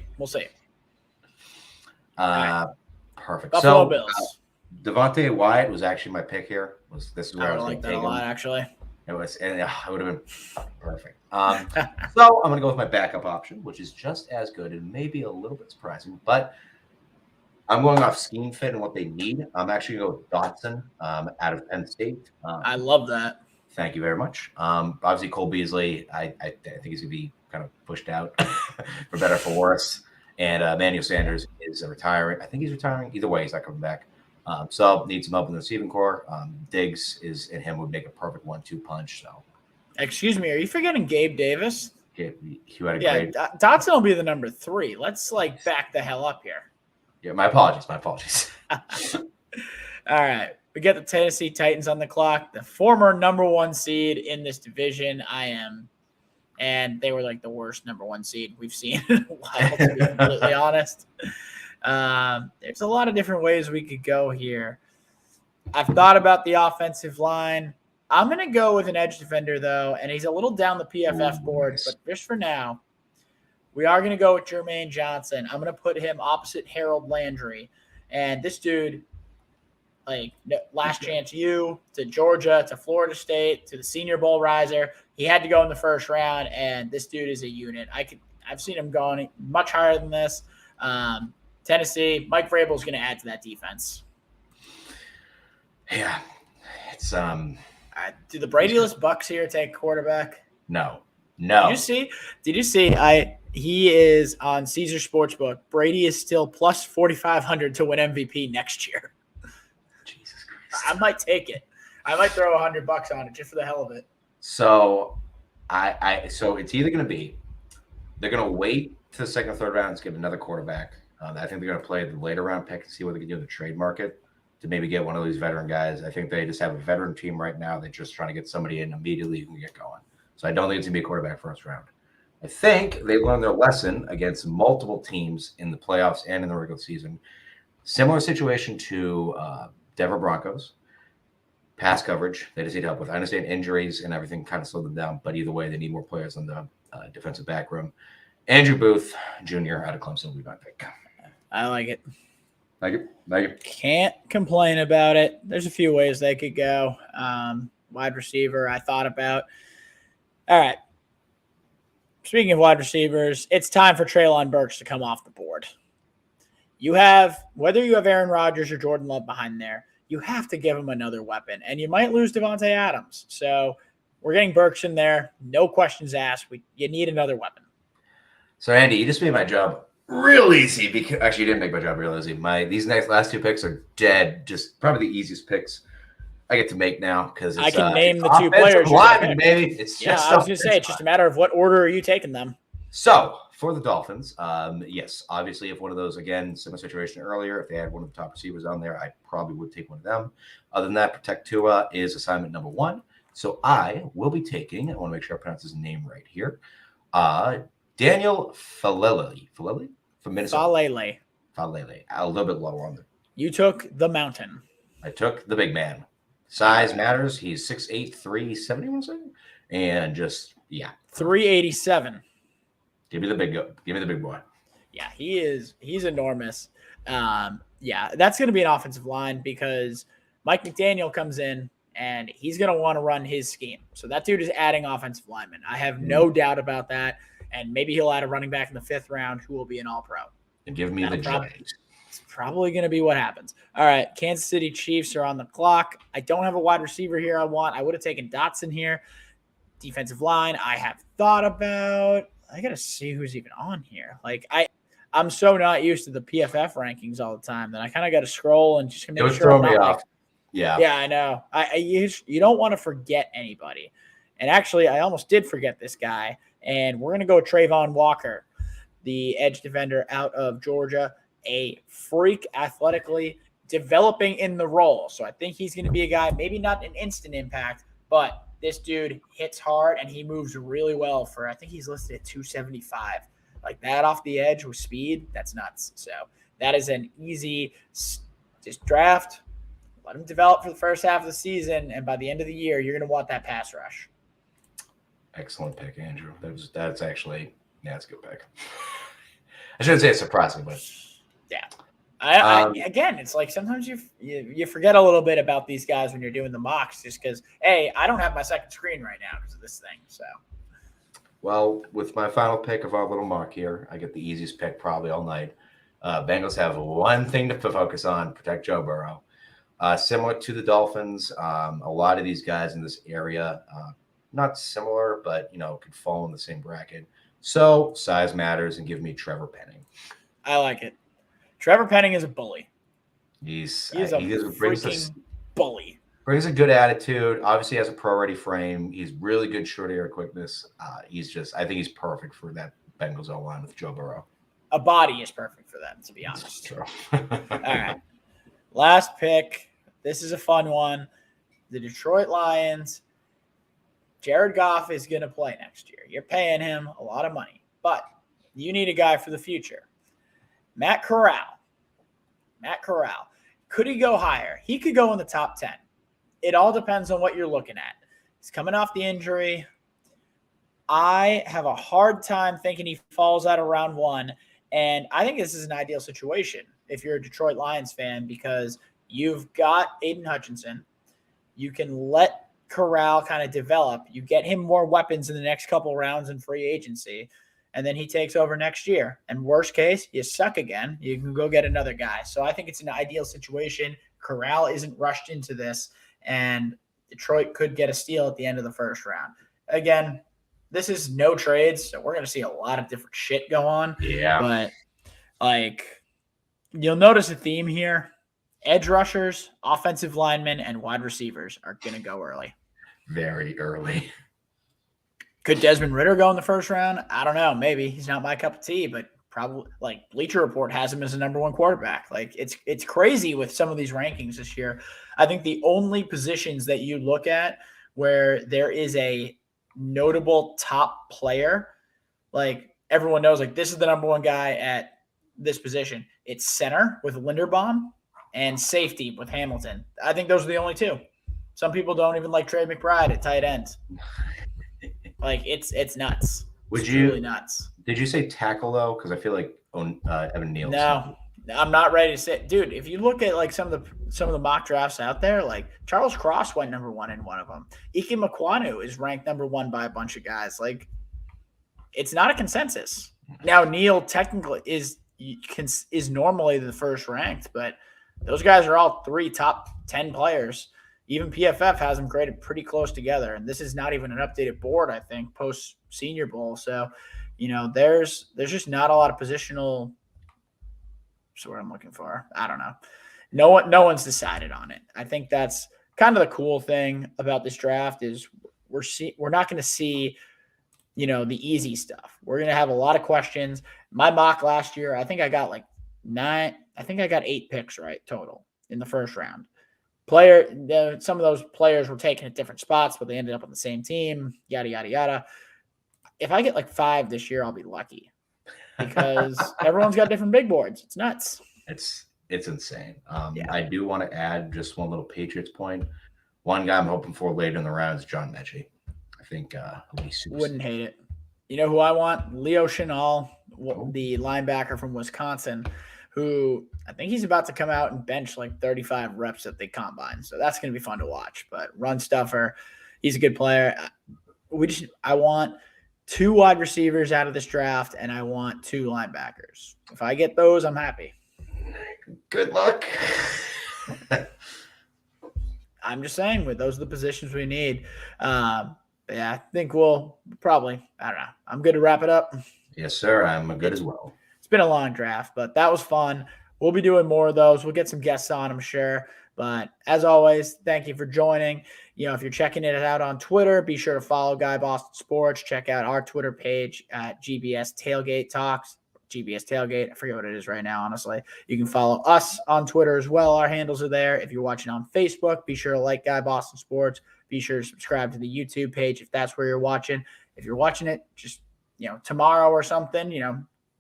S2: Perfect.
S1: Buffalo Bills.
S2: Devontae Wyatt was actually my pick here. This is where I was
S1: like that a lot, actually.
S2: It would have been perfect. So I'm going to go with my backup option, which is just as good and maybe a little bit surprising, but I'm going off scheme fit and what they need. I'm actually going to go with Dotson out of Penn State.
S1: I love that.
S2: Thank you very much. Obviously, Cole Beasley, I think he's going to be kind of pushed out for better or for worse. And Emmanuel Sanders is retiring. I think he's retiring. Either way, he's not coming back. So need some help in the receiving core. Diggs and him would make a perfect 1-2 punch. So,
S1: excuse me, are you forgetting Gabe Davis?
S2: Dotson
S1: will be the number 3. Let's back the hell up here.
S2: Yeah, my apologies.
S1: All right, we get the Tennessee Titans on the clock. The former number 1 seed in this division. And they were the worst number 1 seed we've seen in a while, to be completely honest. There's a lot of different ways we could go here. I've thought about the offensive line. I'm going to go with an edge defender, though, and he's a little down the PFF board, but just for now, we are going to go with Jermaine Johnson. I'm going to put him opposite Harold Landry. And this dude, last chance U to Georgia, to Florida State, to the Senior Bowl riser. He had to go in the first round, and this dude is a unit. I've seen him going much higher than this. Tennessee, Mike Vrabel is going to add to that defense.
S2: Yeah, it's
S1: do the Brady-less Bucks here take quarterback?
S2: No.
S1: Did you see? He is on Caesar Sportsbook. Brady is still plus 4,500 to win MVP next year.
S2: Jesus Christ!
S1: I might take it. I might throw $100 on it just for the hell of it.
S2: So, so it's either going to be they're going to wait to the second or third round to get another quarterback. I think they're going to play the later round pick and see what they can do in the trade market to maybe get one of these veteran guys. I think they just have a veteran team right now. They're just trying to get somebody in immediately who can get going. So I don't think it's going to be a quarterback first round. I think they learned their lesson against multiple teams in the playoffs and in the regular season. Similar situation to Denver Broncos. Pass coverage, they just need help with. I understand injuries and everything kind of slowed them down, but either way, they need more players on the defensive back room. Andrew Booth Jr. out of Clemson will be my pick.
S1: I like it.
S2: Thank you.
S1: Can't complain about it. There's a few ways they could go. Wide receiver, I thought about. All right. Speaking of wide receivers, it's time for Treylon Burks to come off the board. Whether you have Aaron Rodgers or Jordan Love behind there, you have to give him another weapon, and you might lose Devontae Adams. So we're getting Burks in there. No questions asked. You need another weapon.
S2: So, Andy, you just made my job real easy. Actually, you didn't make my job real easy. These last 2 picks are dead. Just probably the easiest picks I get to make now because
S1: I can name the 2 players.
S2: Maybe it's just.
S1: I was going to say it's just a matter of what order are you taking them.
S2: So for the Dolphins, yes, obviously, if one of those again similar situation earlier, if they had one of the top receivers on there, I probably would take one of them. Other than that, Protect Tua is assignment number 1. So I will be taking. I want to make sure I pronounce his name right here. Daniel Falele from Minnesota.
S1: Falele.
S2: A little bit lower on the.
S1: You took the mountain.
S2: I took the big man. Size matters. He's 6'8", 370, and just
S1: 387.
S2: Give me the big boy.
S1: Yeah, he's enormous. That's going to be an offensive line because Mike McDaniel comes in and he's going to want to run his scheme. So that dude is adding offensive linemen. I have no doubt about that. And maybe he'll add a running back in the 5th round who will be an all-pro.
S2: And give me the Giants.
S1: It's probably going to be what happens. All right, Kansas City Chiefs are on the clock. I don't have a wide receiver here I want. I would have taken Dotson here. Defensive line, I have thought about. I got to see who's even on here. Like, I'm so not used to the PFF rankings all the time that I kind of got to scroll and just make sure I'm not
S2: off. Yeah,
S1: I know. You don't want to forget anybody. And actually, I almost did forget this guy. And we're going to go Trayvon Walker, the edge defender out of Georgia, a freak athletically, developing in the role. So I think he's going to be a guy, maybe not an instant impact, but this dude hits hard and he moves really well for, I think he's listed at 275. Like that off the edge with speed, that's nuts. So that is an easy just draft. Let him develop for the first half of the season, and by the end of the year, you're going to want that pass rush.
S2: Excellent pick, Andrew. That's actually that's a good pick. I shouldn't say it's surprising, but
S1: again, it's like sometimes you forget a little bit about these guys when you're doing the mocks, just because I don't have my second screen right now because of this thing. So,
S2: well, with my final pick of our little mock here, I get the easiest pick probably all night. Bengals have one thing to focus on: protect Joe Burrow. Similar to the Dolphins, a lot of these guys in this area, not similar, but could fall in the same bracket. So size matters, and give me Trevor Penning.
S1: I like it. Trevor Penning is a bully.
S2: He's
S1: a freaking bully.
S2: Brings a good attitude. Obviously has a pro-ready frame. He's really good short area quickness. I think he's perfect for that Bengals O-line with Joe Burrow.
S1: A body is perfect for them, to be honest.
S2: That's true.
S1: All right. Last pick. This is a fun one. The Detroit Lions. Jared Goff is going to play next year. You're paying him a lot of money, but you need a guy for the future. Matt Corral. Could he go higher? He could go in the top 10. It all depends on what you're looking at. He's coming off the injury. I have a hard time thinking he falls out of round 1, and I think this is an ideal situation if you're a Detroit Lions fan because you've got Aiden Hutchinson. You can let Corral kind of develop. You get him more weapons in the next couple rounds in free agency, and then he takes over next year. And worst case, you suck again. You can go get another guy. So I think it's an ideal situation. Corral isn't rushed into this, and Detroit could get a steal at the end of the first round. Again, this is no trades, so we're going to see a lot of different shit go on.
S2: Yeah.
S1: But, you'll notice a theme here. Edge rushers, offensive linemen, and wide receivers are going to go early.
S2: Very early.
S1: Could Desmond Ridder go in the first round? I don't know. Maybe. He's not my cup of tea, but probably Bleacher Report has him as the number 1 quarterback. It's crazy with some of these rankings this year. I think the only positions that you look at where there is a notable top player, everyone knows, this is the number 1 guy at this position. It's center with Linderbaum and safety with Hamilton. I think those are the only 2. Some people don't even like Trey McBride at tight end. It's nuts. It's truly nuts.
S2: Did you say tackle though? Because I feel like Evan Neal.
S1: No, I'm not ready to say, dude. If you look at some of the mock drafts out there, Charles Cross went number 1 in one of them. Ike Mekwonu is ranked number 1 by a bunch of guys. It's not a consensus. Now Neal technically is normally the first ranked, but those guys are all 3 top 10 players. Even PFF has them graded pretty close together, and this is not even an updated board, I think, post Senior Bowl. So, there's just not a lot of positional. That's what I'm looking for. I don't know. No one's decided on it. I think that's kind of the cool thing about this draft is we're not going to see, the easy stuff. We're going to have a lot of questions. My mock last year, I think I got 9. I think I got 8 picks right total in the first round. Some of those players were taken at different spots, but they ended up on the same team, yada, yada, yada. If I get 5 this year, I'll be lucky because everyone's got different big boards. It's nuts.
S2: It's insane.
S1: Yeah.
S2: I do want to add just one little Patriots point. One guy I'm hoping for later in the round is John Mechie. I think he'll be super.
S1: Wouldn't hate it. You know who I want? Leo Chenal,
S2: Oh.
S1: the linebacker from Wisconsin, who I think he's about to come out and bench like 35 reps at the combine. So that's going to be fun to watch. But run stuffer, he's a good player. I want 2 wide receivers out of this draft, and I want 2 linebackers. If I get those, I'm happy.
S2: Good luck.
S1: I'm just saying, those are the positions we need. Yeah, I think we'll probably, I don't know. I'm good to wrap it up.
S2: Yes, sir. I'm good as well.
S1: It's been a long draft, but that was fun. We'll be doing more of those. We'll get some guests on, I'm sure. But as always, thank you for joining. If you're checking it out on Twitter, be sure to follow Guy Boston Sports. Check out our Twitter page at GBS Tailgate Talks. GBS Tailgate. I forget what it is right now, honestly. You can follow us on Twitter as well. Our handles are there. If you're watching on Facebook, be sure to like Guy Boston Sports. Be sure to subscribe to the YouTube page if that's where you're watching. If you're watching it just, tomorrow or something,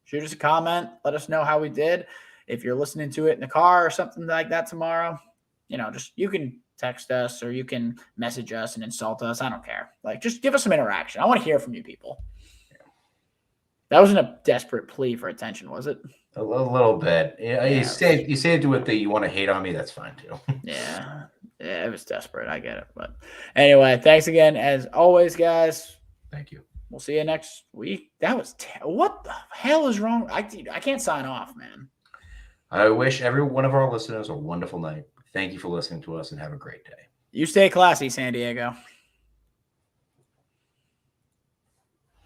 S1: shoot us a comment. Let us know how we did. If you're listening to it in the car or something like that tomorrow, you can text us or you can message us and insult us. I don't care. Just give us some interaction. I want to hear from you people. That wasn't a desperate plea for attention, was it?
S2: A little bit. Yeah, you say do it that you want to hate on me. That's fine too.
S1: Yeah, it was desperate. I get it. But anyway, thanks again as always, guys.
S2: Thank you.
S1: We'll see you next week. That was what the hell is wrong? I can't sign off, man.
S2: I wish every one of our listeners a wonderful night. Thank you for listening to us and have a great day.
S1: You stay classy, San Diego.